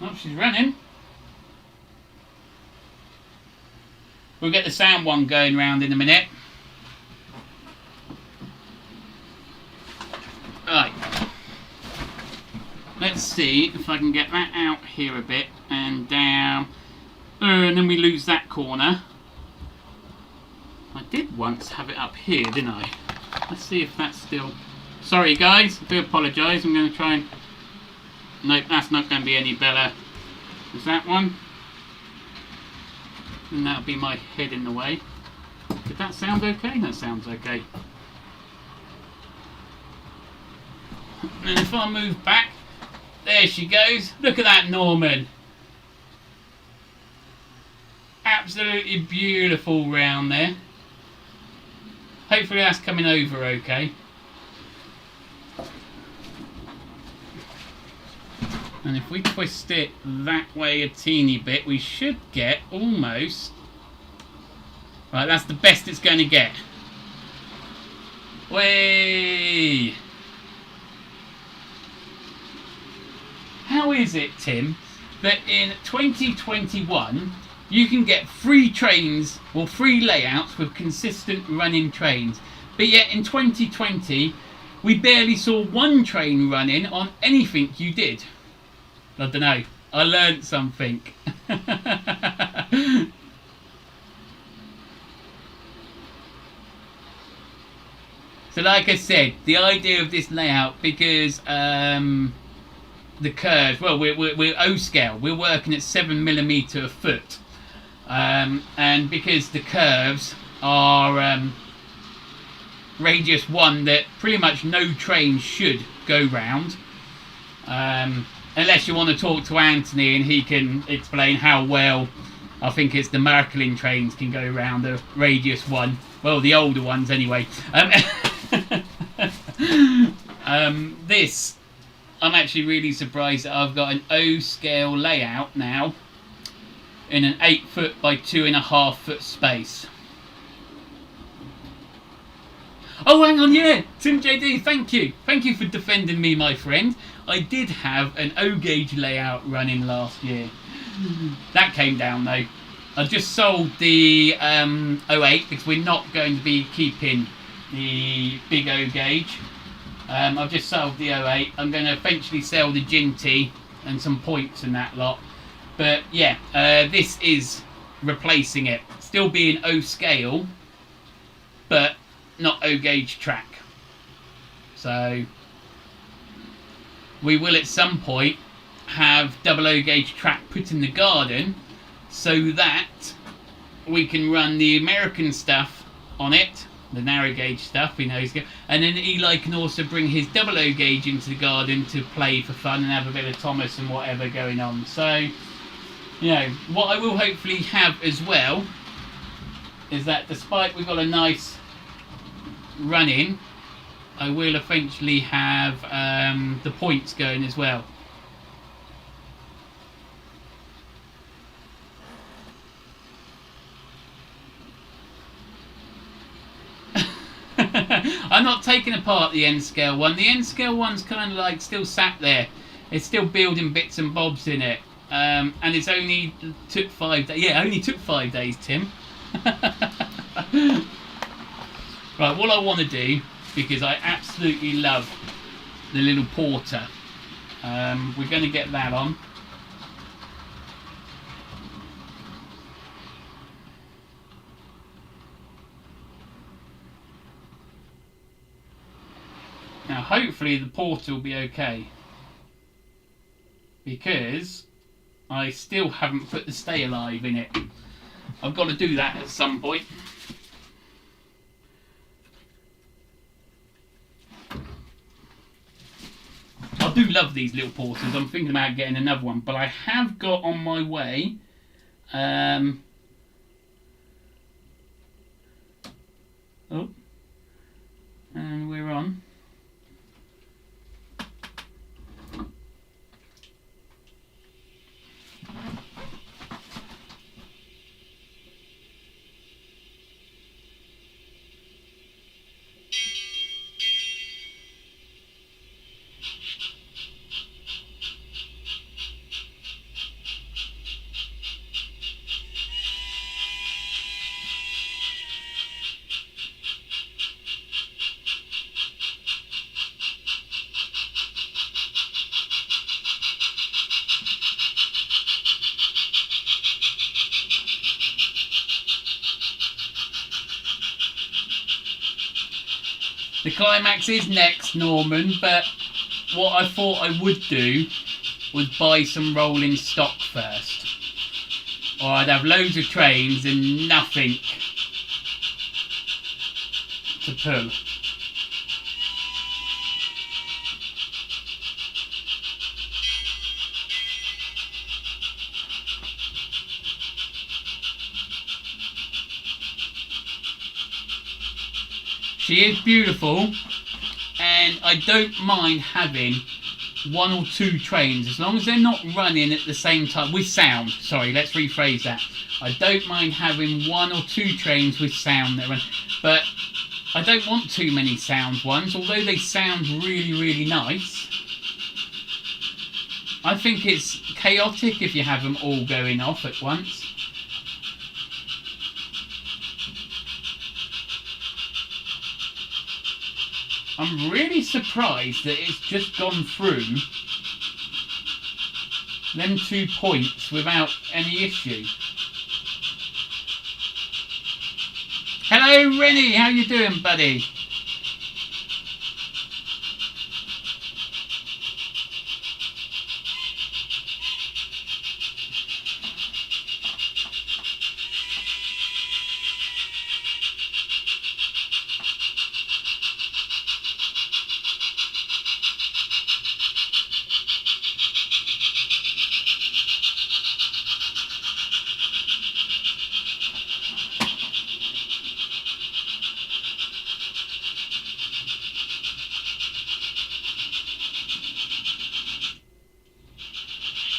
Oh, she's running. We'll get the sound one going round in a minute. Right. Let's see if I can get that out here a bit and down. And then we lose that corner. I did once have it up here, didn't I? Let's see if that's still... Sorry guys, I do apologise. I'm going to try and... Nope, that's not going to be any better. Is that one? And that'll be my head in the way. Did that sound okay? That sounds okay. And if I move back, there she goes. Look at that, Norman. Absolutely beautiful round there. Hopefully that's coming over okay. And if we twist it that way a teeny bit, we should get almost... Right, that's the best it's going to get. Way. How is it, Tim, that in 2021 you can get 3 trains or 3 layouts with consistent running trains, but yet in 2020 we barely saw 1 train running on anything you did? I don't know. I learned something. So like I said, the idea of this layout, because the curves, well, we're O scale, we're working at 7mm a foot, and because the curves are radius 1 that pretty much no train should go round, unless you want to talk to Anthony and he can explain how well, I think it's the Marklin trains can go round the radius 1, well, the older ones anyway. This, I'm actually really surprised that I've got an O scale layout now in an 8 foot by 2.5 foot space. Oh, hang on, yeah, Tim JD, thank you for defending me, my friend. I did have an O gauge layout running last year. That came down though. I just sold the 08 because we're not going to be keeping the big O gauge. I've just sold the 08. I'm going to eventually sell the Ginty and some points and that lot. But yeah, this is replacing it. Still being O scale, but not O gauge track. So we will at some point have double O gauge track put in the garden so that we can run the American stuff on it, the narrow gauge stuff, we know he's good. And then Eli can also bring his double O gauge into the garden to play for fun and have a bit of Thomas and whatever going on. So, you know, what I will hopefully have as well is that despite we've got a nice run in, I will eventually have the points going as well. I'm not taking apart the N scale one. The N scale one's kind of like still sat there. It's still building bits and bobs in it, and it's only took 5 days. Yeah, only took 5 days, Tim. Right, what I want to do, because I absolutely love the little porter, we're going to get that on. Now hopefully the porter will be okay, because I still haven't put the Stay Alive in it. I've got to do that at some point. I do love these little porters. I'm thinking about getting another one, but I have got on my way oh, and we're on. The climax is next, Norman, but what I thought I would do was buy some rolling stock first. Or I'd have loads of trains and nothing to pull. She is beautiful, and I don't mind having 1 or 2 trains as long as they're not running at the same time with sound. Sorry, let's rephrase that. I don't mind having 1 or 2 trains with sound that run, but I don't want too many sound ones, although they sound really, really nice. I think it's chaotic if you have them all going off at once. I'm really surprised that it's just gone through them 2 points without any issue. Hello Rennie, how you doing, buddy?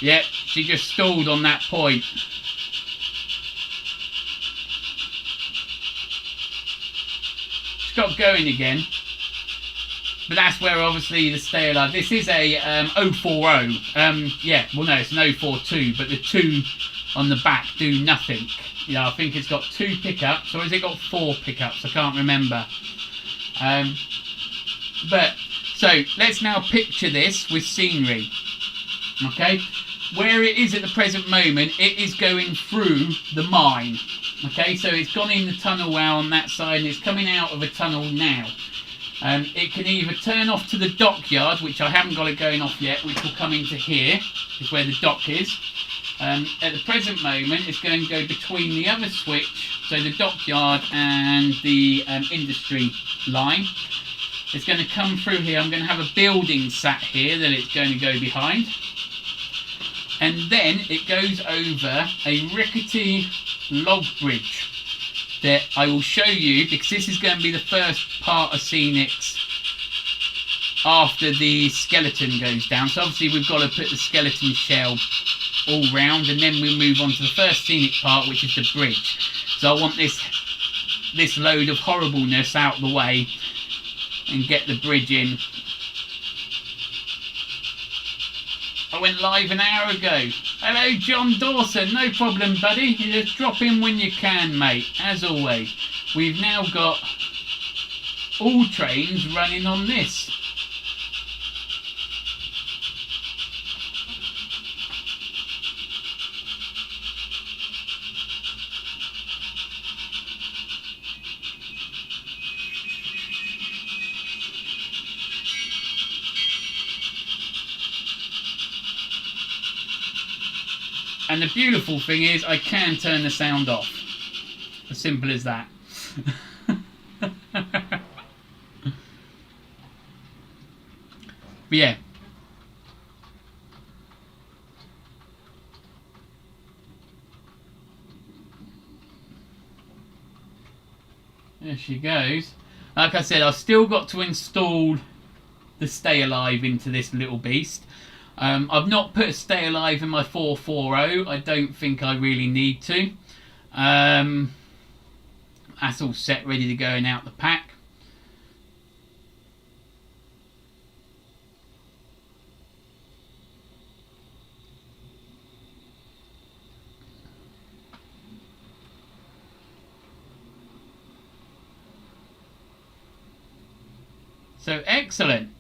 Yep, she just stalled on that point. She's got going again. But that's where obviously the stay alive. This is a 040. Yeah, well no, it's an 042, but the 2 on the back do nothing. Yeah, I think it's got 2 pickups, or has it got 4 pickups? I can't remember. But so let's now picture this with scenery. Okay, where it is at the present moment, it is going through the mine. Okay, so it's gone in the tunnel well on that side, and it's coming out of a tunnel now. It can either turn off to the dockyard, which I haven't got it going off yet, which will come into here, is where the dock is. At the present moment, it's going to go between the other switch, so the dockyard and the industry line. It's going to come through here. I'm going to have a building sat here that it's going to go behind. And then it goes over a rickety log bridge that I will show you, because this is going to be the first part of Scenics after the skeleton goes down. So obviously we've got to put the skeleton shell all round, and then we'll move on to the first scenic part, which is the bridge. So I want this load of horribleness out the way and get the bridge in. I went live an hour ago. Hello John Dawson, no problem buddy, you just drop in when you can mate, as always. We've now got all trains running on this. And the beautiful thing is I can turn the sound off. As simple as that. But yeah. There she goes. Like I said, I've still got to install the Stay Alive into this little beast. I've not put a Stay Alive in my 440. I don't think I really need to. That's all set, ready to go and out the pack. So excellent.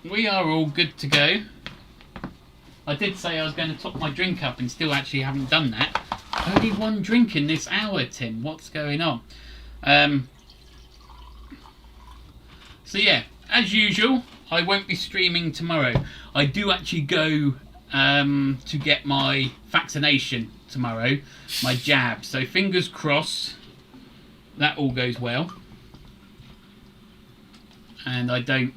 We are all good to go. I did say I was going to top my drink up and still actually haven't done that. Only one drink in this hour, Tim. What's going on? So yeah, as usual, I won't be streaming tomorrow. I do actually go to get my vaccination tomorrow, my jab. So fingers crossed that all goes well. And I don't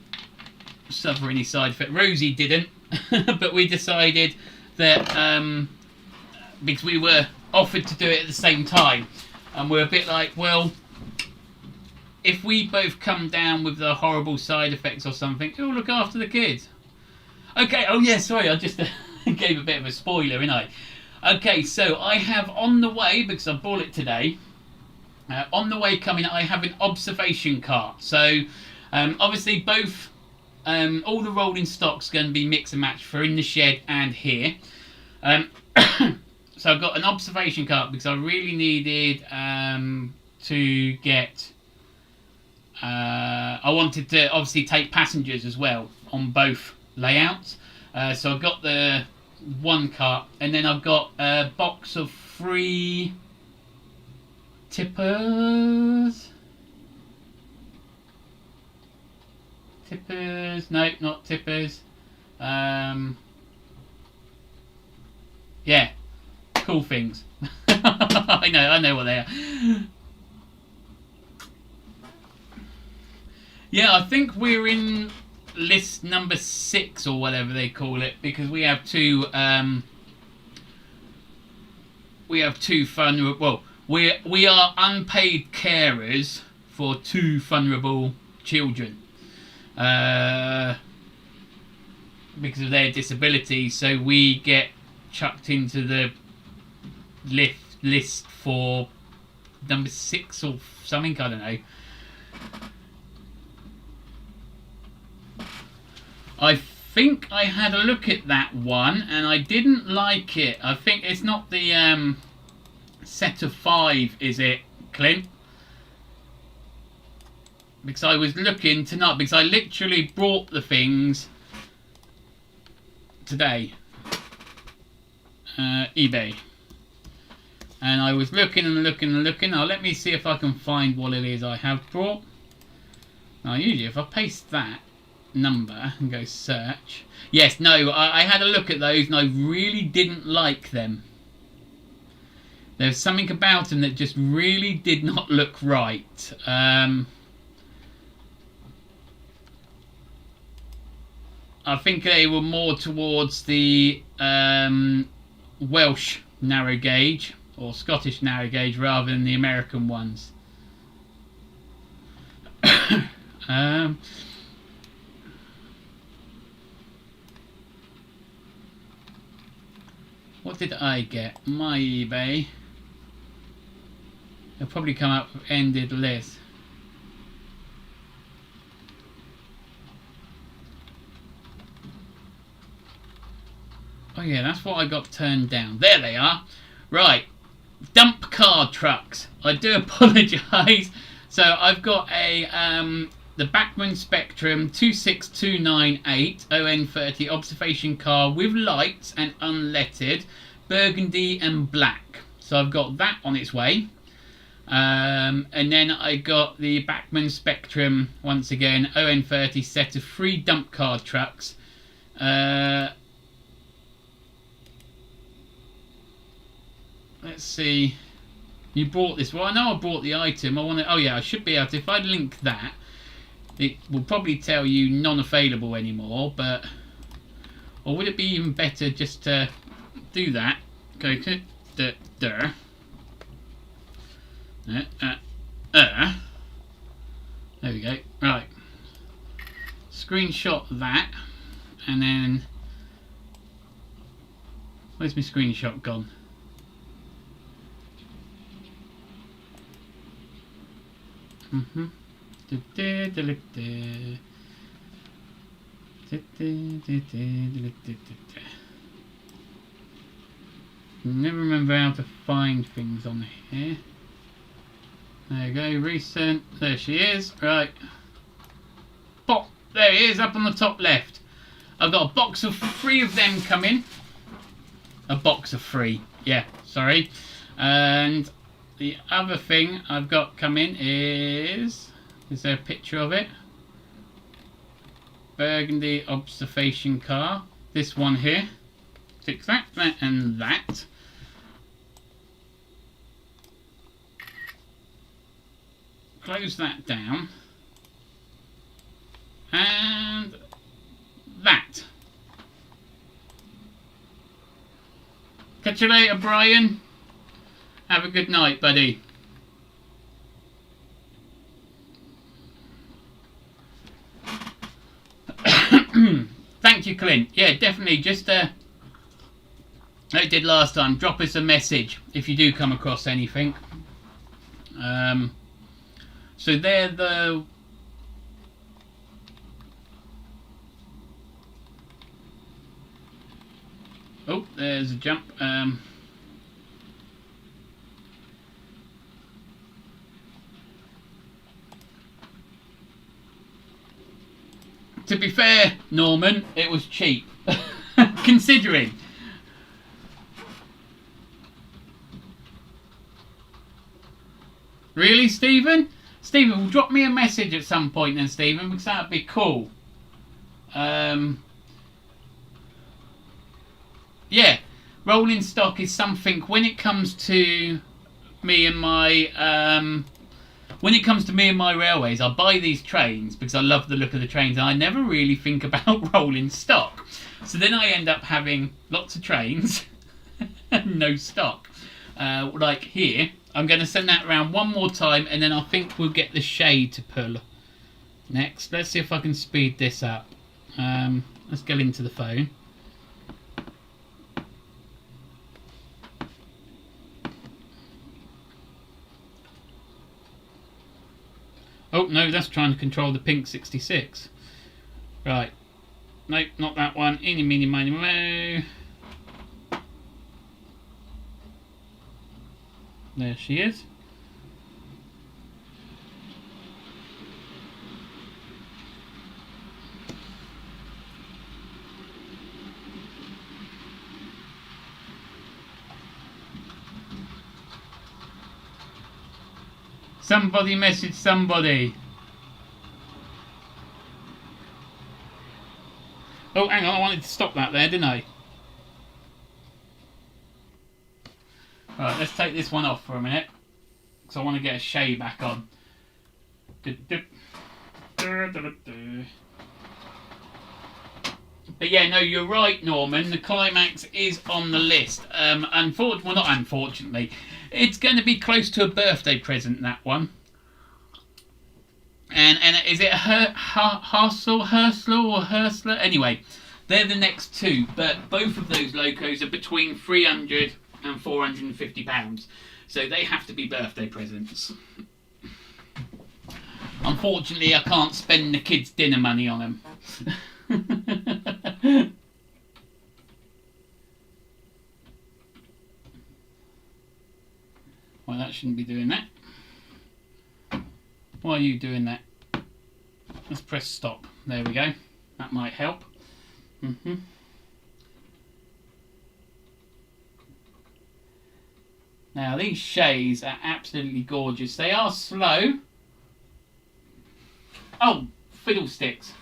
suffer any side effect. Rosie didn't. But we decided that because we were offered to do it at the same time, and we're a bit like, well, if we both come down with the horrible side effects or something, who'll look after the kids? Okay, oh yeah, sorry, I just gave a bit of a spoiler, didn't I? Okay, so I have on the way, because I bought it today, on the way coming, I have an observation cart. So obviously both all the rolling stock's going to be mix and match for in the shed and here. So I've got an observation cart because I really needed to get... I wanted to obviously take passengers as well on both layouts. So I've got the 1 cup, and then I've got a box of 3 tippers. No, not tippers. Yeah, cool things. I know what they are. Yeah, I think we're in list number 6 or whatever they call it, because we have two vulnerable. We are unpaid carers for 2 vulnerable children because of their disability. So we get chucked into the list for number 6 or something. I don't know. I think I had a look at that one and I didn't like it. I think it's not the set of 5, is it, Clint? Because I was looking tonight, because I literally brought the things today, eBay, and I was looking and looking and looking. Now let me see if I can find what it is I have brought. Now usually if I paste that number and go search, yes, no, I had a look at those and I really didn't like them. There's something about them that just really did not look right. I think they were more towards the Welsh narrow gauge or Scottish narrow gauge rather than the American ones. What did I get? My eBay. It'll probably come up with ended list. Oh yeah, that's what I got turned down. There they are. Right, dump car trucks. I do apologise. So I've got a the Bachmann Spectrum 26298 ON30 observation car with lights and unlettered, burgundy and black. So I've got that on its way. And then I got the Bachmann Spectrum, once again, ON30 set of 3 dump car trucks. Let's see. You bought this. Well, I know I bought the item. I want to. Oh yeah, I should be able to. If I link that, it will probably tell you non-available anymore. But, or would it be even better just to do that? Go to there. There we go. Right. Screenshot that, and then where's my screenshot gone? Never remember how to find things on here. There you go, recent. There she is. Right. Pop. There it is, up on the top left. I've got a box of 3 of them coming. A box of 3. Yeah, sorry. And the other thing I've got coming is there a picture of it? Burgundy observation car. This one here. Tick that, that and that. Close that down. And that. Catch you later, Brian. Have a good night, buddy. Thank you, Clint. Yeah, definitely. Just like I did last time, drop us a message if you do come across anything. So they're the... Oh, there's a jump. To be fair, Norman, it was cheap. Considering. Really, Stephen? Stephen, well, drop me a message at some point then, Stephen, because that'd be cool. Yeah, rolling stock is something when it comes to me and my railways. I buy these trains because I love the look of the trains, and I never really think about rolling stock. So then I end up having lots of trains and no stock. Like here, I'm going to send that around one more time, and then I think we'll get the shade to pull next. Let's see if I can speed this up. Let's go into the phone. Oh no, that's trying to control the pink 66. Right. Nope, not that one. Eeny, meeny, miny, mo. There she is. Somebody message somebody. Oh, hang on, I wanted to stop that there, didn't I? Right, let's take this one off for a minute, because I want to get a shade back on. But yeah, no, you're right, Norman. The climax is on the list. Well, not unfortunately. It's going to be close to a birthday present, that one. And is it Hersler or Hersler? Anyway, they're the next two. But both of those locos are between £300 and £450. So they have to be birthday presents. Unfortunately, I can't spend the kids' dinner money on them. Well, that shouldn't be doing that. Why are you doing that? Let's press stop. There we go. That might help. Now, these shades are absolutely gorgeous. They are slow. Oh, fiddlesticks.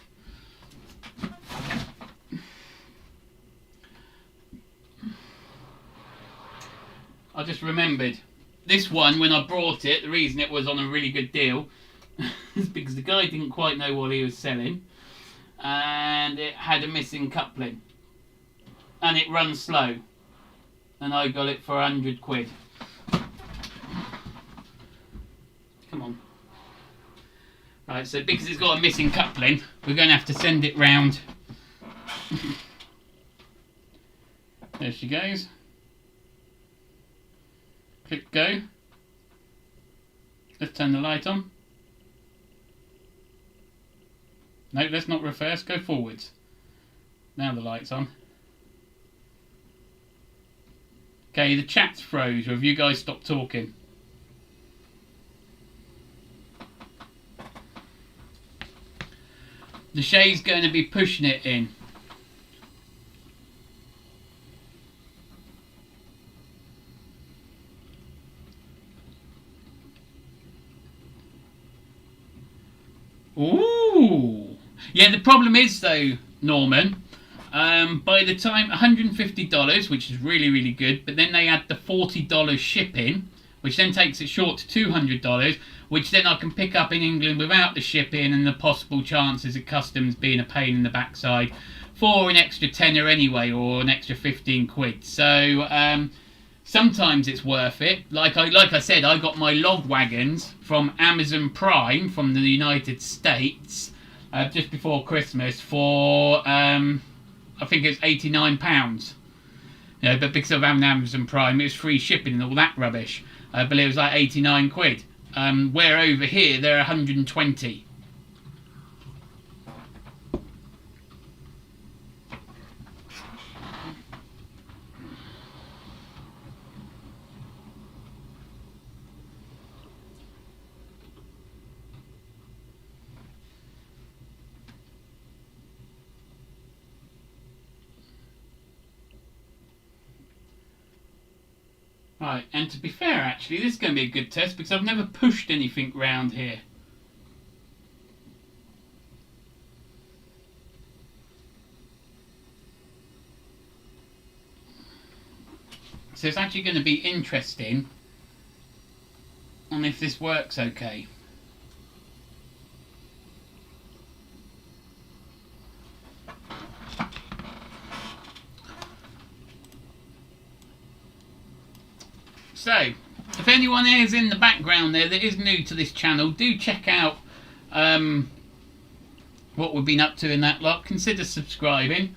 I just remembered. This one, when I brought it, the reason it was on a really good deal is because the guy didn't quite know what he was selling, and it had a missing coupling, and it runs slow, and I got it for £100. Come on. Right, so because it's got a missing coupling, we're going to have to send it round. There she goes. Click go. Let's turn the light on. No, let's not reverse, go forwards. Now the light's on. Okay, the chat's froze, or have you guys stopped talking? The shade's going to be pushing it in. Ooh! Yeah, the problem is though, Norman, by the time $150, which is really, really good, but then they add the $40 shipping, which then takes it short to $200, which then I can pick up in England without the shipping and the possible chances of customs being a pain in the backside for an extra tenner anyway, or an extra 15 quid. So sometimes it's worth it. Like I said, I got my log wagons from Amazon Prime from the United States just before Christmas for I think it's £89. You know, but because of Amazon Prime, it was free shipping and all that rubbish. But it was like 89 quid. Where over here they're 120. Right, and to be fair, actually, this is going to be a good test because I've never pushed anything round here. So it's actually going to be interesting on if this works okay. So, if anyone is in the background there that is new to this channel, do check out what we've been up to in that lot. Consider subscribing.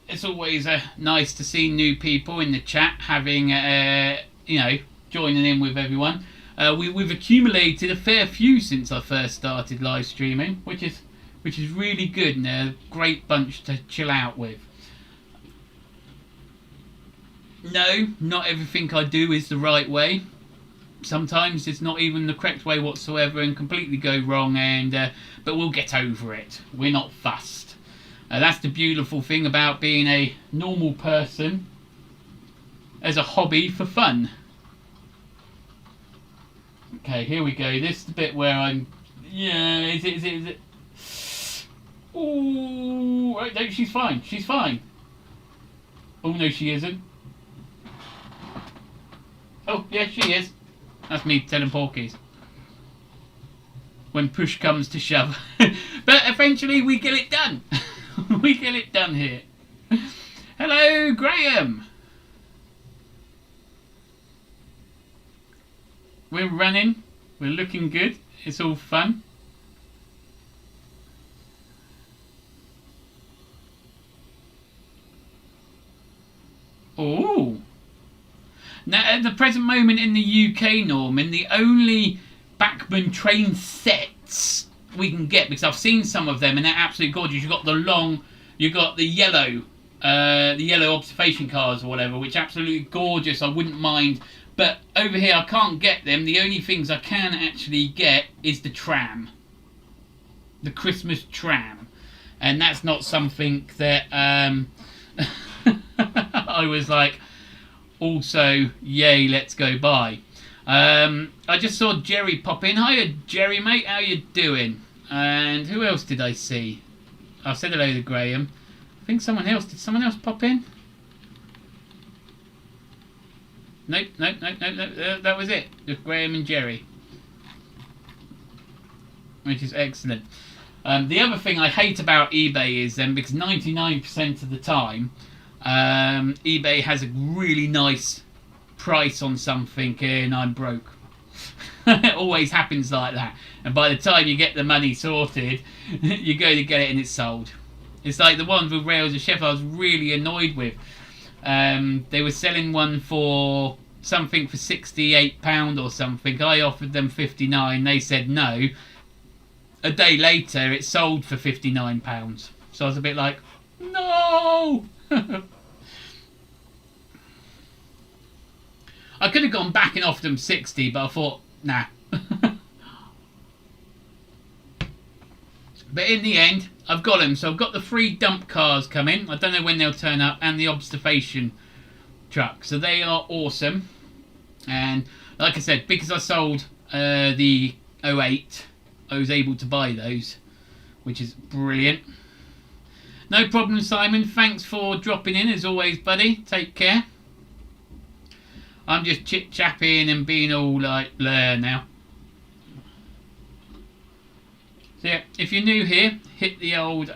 It's always nice to see new people in the chat, having you know, joining in with everyone. We've accumulated a fair few since I first started live streaming, which is really good, and a great bunch to chill out with. No, not everything I do is the right way. Sometimes it's not even the correct way whatsoever and completely go wrong, and but we'll get over it. We're not fussed. That's the beautiful thing about being a normal person as a hobby for fun. Okay, here we go. This is the bit where I'm... Yeah, is it? Ooh, right, no, she's fine. She's fine. Oh, no, she isn't. Oh, yeah, she is. That's me telling porkies. When push comes to shove. But eventually we get it done. We get it done here. Hello, Graham. We're running. We're looking good. It's all fun. Oh. Now, at the present moment in the UK, Norman, the only Bachmann train sets we can get, because I've seen some of them and they're absolutely gorgeous. You've got the long, you've got the yellow observation cars or whatever, which are absolutely gorgeous. I wouldn't mind. But over here, I can't get them. The only things I can actually get is the tram. The Christmas tram. And that's not something that I was like... Also, yay, let's go buy. I just saw Jerry pop in. Hiya, Jerry, mate. How you doing? And who else did I see? I said hello to Graham. I think someone else. Did someone else pop in? Nope. That was it. Just Graham and Jerry. Which is excellent. The other thing I hate about eBay is because 99% of the time... eBay has a really nice price on something and I'm broke. It always happens like that, and by the time you get the money sorted, you go to get it and it's sold. It's like the ones with Rails of Chef I was really annoyed with. They were selling one for something for £68 or something. I offered them £59. They said no. A day later it sold for £59. So I was a bit like, no. I could have gone back and offered them 60, but I thought, nah. But in the end, I've got them. So I've got the 3 dump cars coming. I don't know when they'll turn up, and the observation truck. So they are awesome. And like I said, because I sold the 08, I was able to buy those, which is brilliant. No problem, Simon. Thanks for dropping in, as always, buddy. Take care. I'm just chit-chapping and being all like blur now. So yeah, if you're new here, hit the old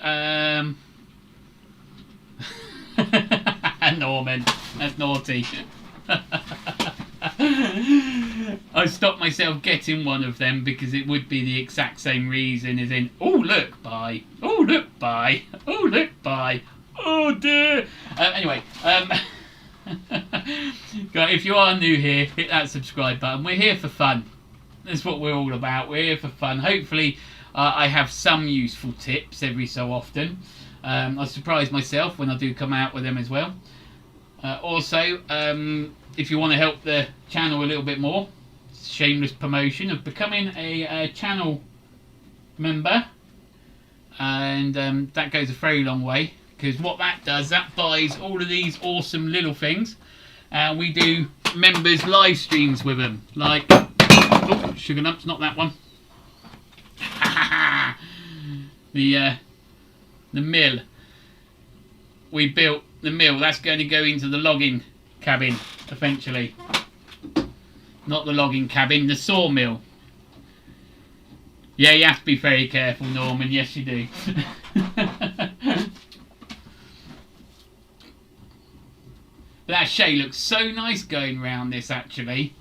Norman. That's naughty. I stopped myself getting one of them because it would be the exact same reason as in, oh look, buy, oh look, buy, oh look, buy, oh dear. Anyway, if you are new here, hit that subscribe button. We're here for fun. That's what we're all about. We're here for fun. Hopefully I have some useful tips every so often. I surprise myself when I do come out with them as well. Also, if you want to help the channel a little bit more, shameless promotion of becoming a channel member, and that goes a very long way, because what that does, that buys all of these awesome little things, We do members live streams with them, like, oh, sugar lumps, not that one. The mill. We built the mill. That's going to go into the logging cabin eventually. Not the logging cabin, the sawmill. Yeah, you have to be very careful, Norman. Yes, you do. But that shade looks so nice going around this, actually.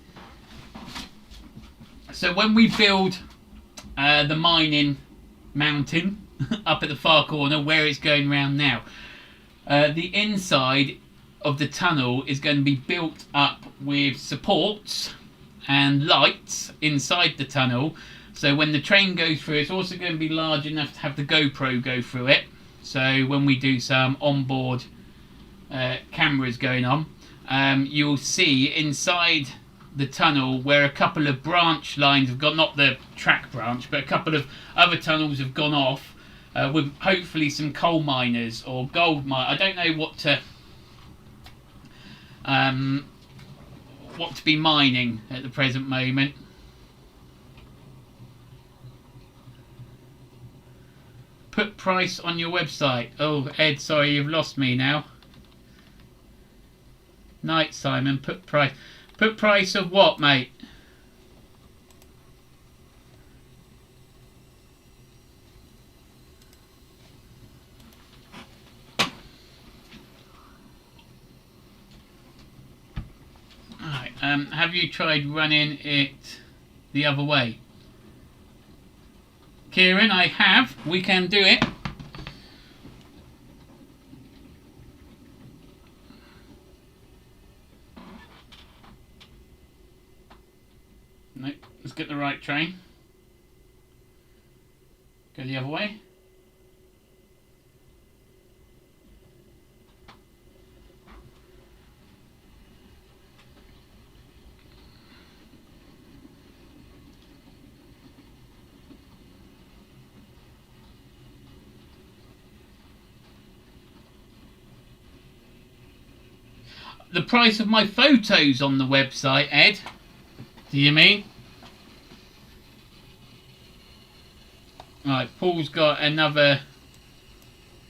So when we build the mining mountain up at the far corner where it's going around now, the inside of the tunnel is going to be built up with supports and lights inside the tunnel. So when the train goes through, it's also going to be large enough to have the GoPro go through it. So when we do some onboard cameras going on, you'll see inside the tunnel where a couple of branch lines have gone, not the track branch, but a couple of other tunnels have gone off, with hopefully some coal miners or gold mine. I don't know what to be mining at the present moment. Put price on your website. Oh, Ed, sorry, you've lost me now. Night, Simon. Put price. Put price of what, mate? Alright, have you tried running it the other way? Kieran, I have. We can do it. Nope, let's get the right train. Go the other way. The price of my photos on the website, Ed? Do you mean? Right, Paul's got another.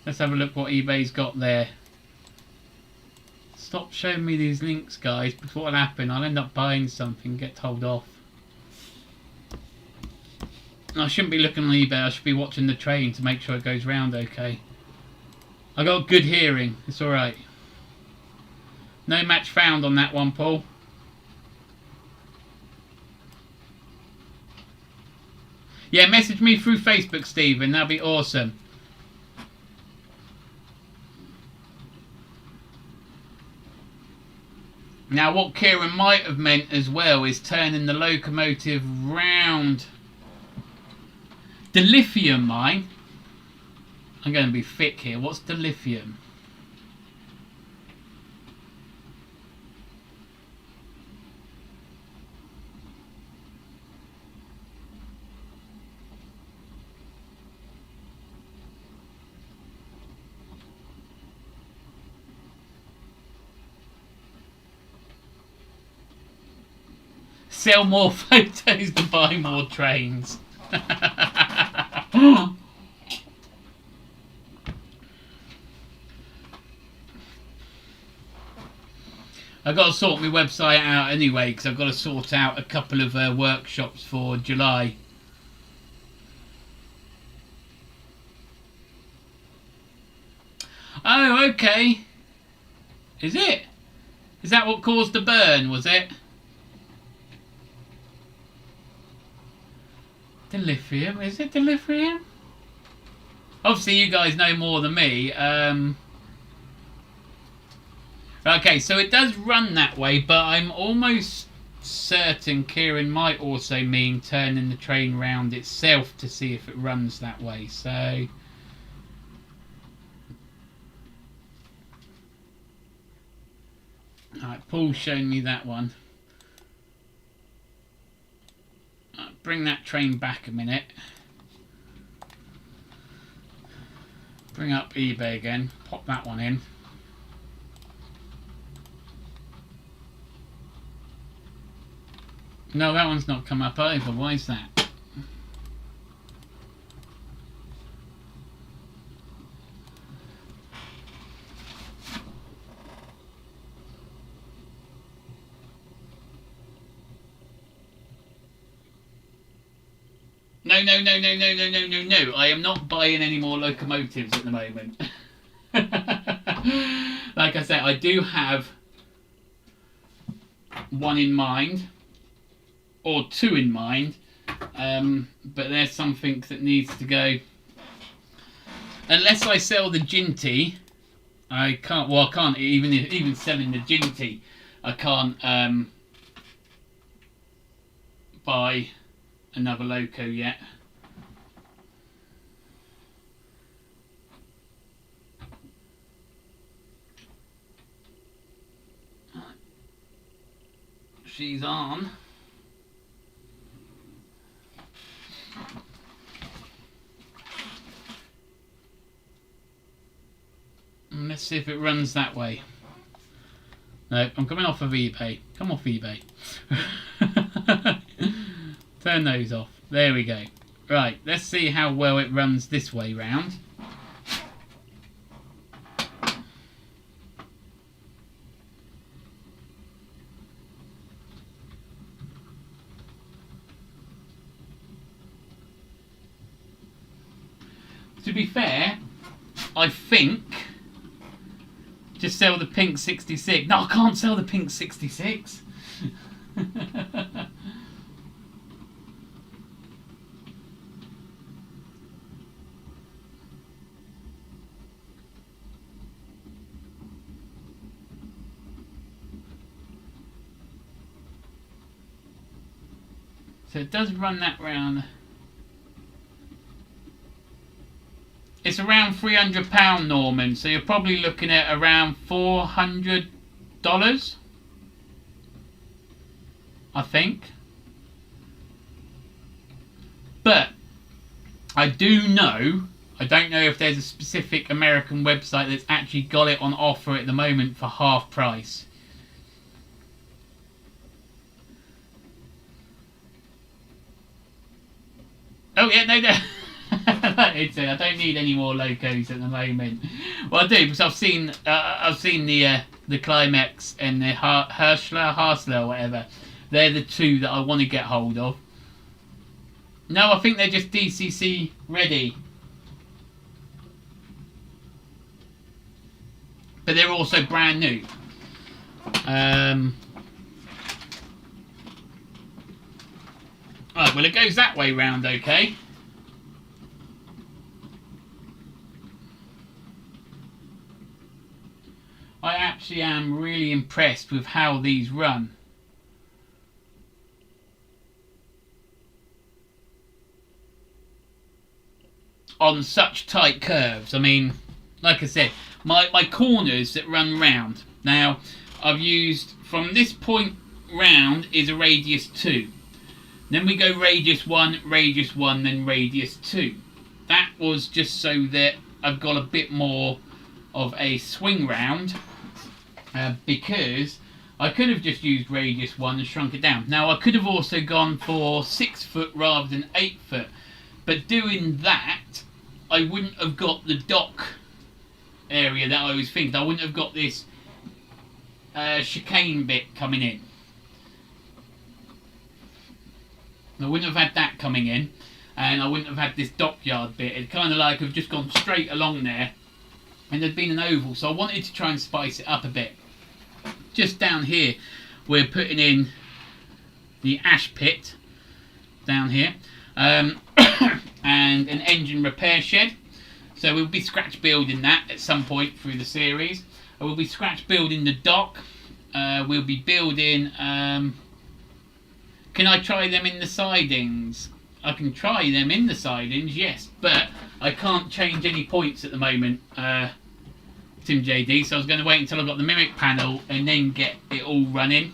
Let's have a look what eBay's got there. Stop showing me these links, guys, because what will happen? I'll end up buying something, get told off. I shouldn't be looking on eBay, I should be watching the train to make sure it goes round okay. I got good hearing, it's alright. No match found on that one, Paul. Yeah, message me through Facebook, Stephen. That'd be awesome. Now, what Kieran might have meant as well is turning the locomotive round the lithium mine. I'm going to be thick here. What's the lithium? Sell more photos to buy more trains. I got to sort my website out anyway, because I've got to sort out a couple of workshops for July. Oh, okay. Is it? Is that what caused the burn, was it? Lithium, is it the lithium? Obviously you guys know more than me. Okay, so it does run that way, but I'm almost certain Kieran might also mean turning the train round itself to see if it runs that way. So alright, Paul's showing me that one. Bring that train back a minute. Bring up eBay again. Pop that one in. No, that one's not come up either. Why is that? No. I am not buying any more locomotives at the moment. Like I said, I do have one in mind, or two in mind, but there's something that needs to go. Unless I sell the Ginty, I can't. Well, I can't even selling the Ginty. I can't buy another loco yet. She's on. And let's see if it runs that way. No, I'm coming off of eBay. Come off eBay. Turn those off. There we go. Right, let's see how well it runs this way round. To be fair, I think just sell the pink 66. No, I can't sell the pink 66. So it does run that round. It's around £300, Norman, so you're probably looking at around $400, I think. But I do know, I don't know if there's a specific American website that's actually got it on offer at the moment for half price. Oh yeah, no. I don't need any more locos at the moment. Well, I do because I've seen the Climax and the Harsler, or whatever. They're the two that I want to get hold of. No, I think they're just DCC ready, but they're also brand new. Right, well, it goes that way round, okay. I actually am really impressed with how these run. On such tight curves. I mean, like I said, my corners that run round. Now, I've used, from this point round is a radius 2. Then we go radius 1, then radius 2. That was just so that I've got a bit more of a swing round. Because I could have just used radius 1 and shrunk it down. Now I could have also gone for 6 foot rather than 8 foot, but doing that I wouldn't have got the dock area that I was thinking. I wouldn't have got this chicane bit coming in. I wouldn't have had that coming in, and I wouldn't have had this dockyard bit. It kind of like have just gone straight along there, and there'd been an oval, so I wanted to try and spice it up a bit. Just down here, we're putting in the ash pit down here, and an engine repair shed. So we'll be scratch building that at some point through the series. We'll be scratch building the dock. We'll be building. Can I try them in the sidings? I can try them in the sidings, yes, but I can't change any points at the moment. Tim JD, so I was going to wait until I got the Mimic panel and then get it all running,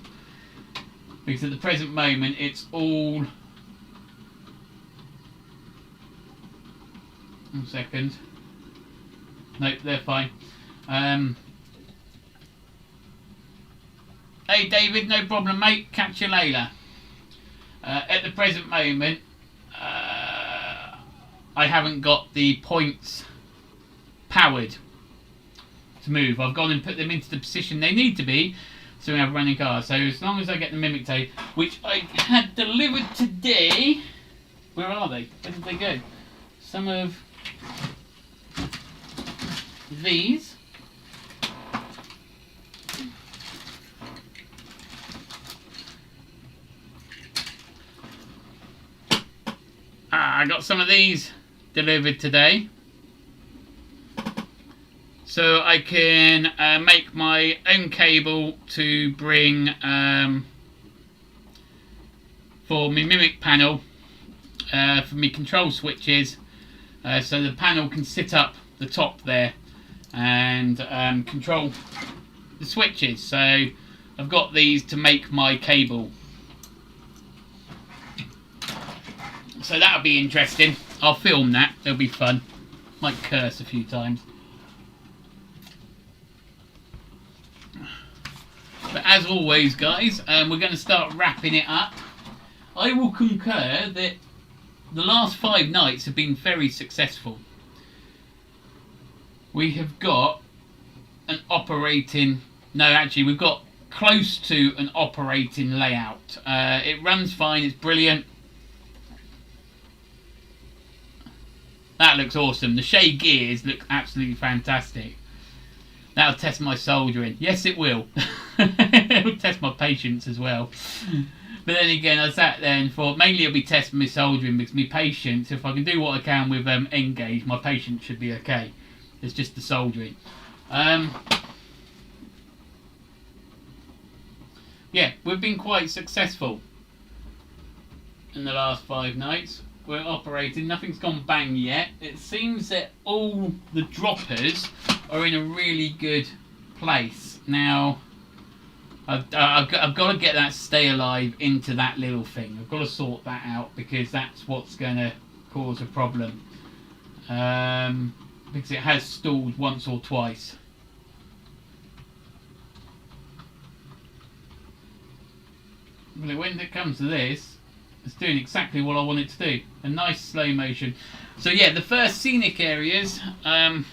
because at the present moment it's all... One second. Nope, they're fine. Hey David, no problem mate, catch you later. At the present moment, I haven't got the points powered to move. I've gone and put them into the position they need to be, so we have a running car. So as long as I get the Mimic tape, which I had delivered today, where are they? Where did they go? Some of these. I got some of these delivered today, so I can make my own cable to bring for my Mimic panel, for my control switches, so the panel can sit up the top there and control the switches. So I've got these to make my cable. So that'll be interesting. I'll film that. It'll be fun. Might curse a few times. But as always, guys, we're going to start wrapping it up. I will concur that the last 5 nights have been very successful. We have got an operating... No, actually, we've got close to an operating layout. It runs fine. It's brilliant. That looks awesome. The Shay gears look absolutely fantastic. That'll test my soldering. Yes, it will. It will test my patience as well. But then again, I sat there and thought mainly it'll be testing my soldering, because my patience, if I can do what I can with Engage, my patience should be okay. It's just the soldering. Yeah, we've been quite successful in the last 5 nights. We're operating, nothing's gone bang yet. It seems that all the droppers are in a really good place. Now, I've got to get that stay alive into that little thing. I've got to sort that out, because that's what's going to cause a problem. Because it has stalled once or twice. Well, when it comes to this, it's doing exactly what I want it to do. A nice slow motion. So yeah, the first scenic areas, a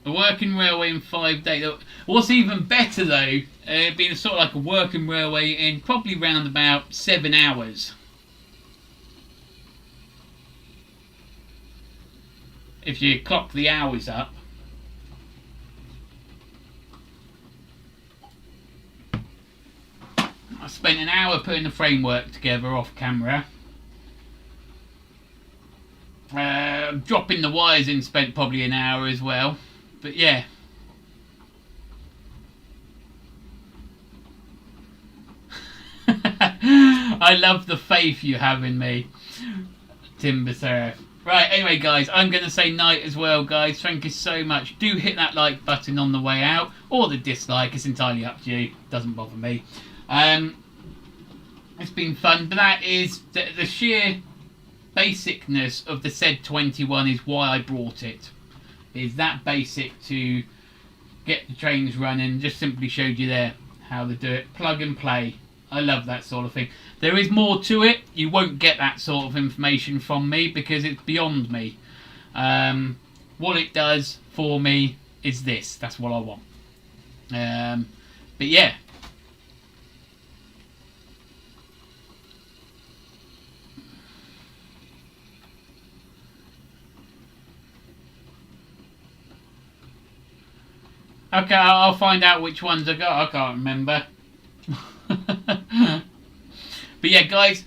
working railway in 5 days. What's even better though, being sort of like a working railway in probably round about 7 hours. If you clock the hours up. I spent an hour putting the framework together off camera. Dropping the wires in spent probably an hour as well. But yeah. I love the faith you have in me, Timber Seraph. Right, anyway guys, I'm going to say night as well, guys. Thank you so much. Do hit that like button on the way out, or the dislike. It's entirely up to you. Doesn't bother me. It's been fun, but that is the sheer basicness of the Z21 is why I brought it. Is that basic to get the trains running. Just simply showed you there how they do it. Plug and play. I love that sort of thing. There is more to it. You won't get that sort of information from me because it's beyond me. What it does for me is this. That's what I want. But yeah. Okay, I'll find out which ones I got. I can't remember. But yeah, guys,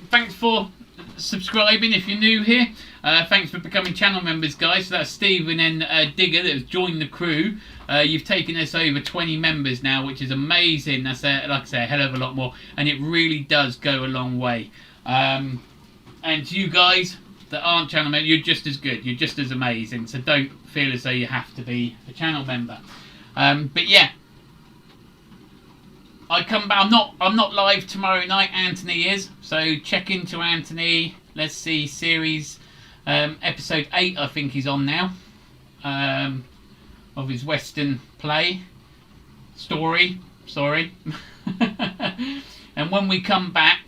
thanks for subscribing if you're new here. Thanks for becoming channel members, guys. So that's Stephen and Digger that has joined the crew. You've taken us over 20 members now, which is amazing. That's, like I say, a hell of a lot more. And it really does go a long way. And to you guys that aren't channel members, you're just as good. You're just as amazing. So don't feel as though you have to be a channel member. But yeah. I come back. I'm not live tomorrow night. Anthony is, so check into Anthony. Let's see, series episode 8. I think he's on now of his Western play. story. Sorry. And when we come back,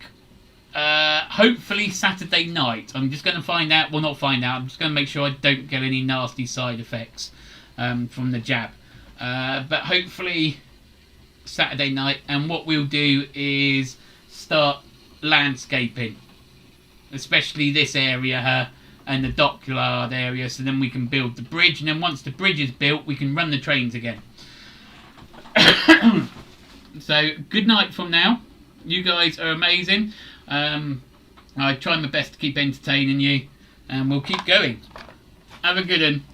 hopefully Saturday night, I'm just going to find out. Well, not find out. I'm just going to make sure I don't get any nasty side effects from the jab. But hopefully Saturday night, and what we'll do is start landscaping, especially this area and the dockyard area, so then we can build the bridge, and then once the bridge is built we can run the trains again. So good night from now. You guys are amazing. I try my best to keep entertaining you, and we'll keep going. Have a good one.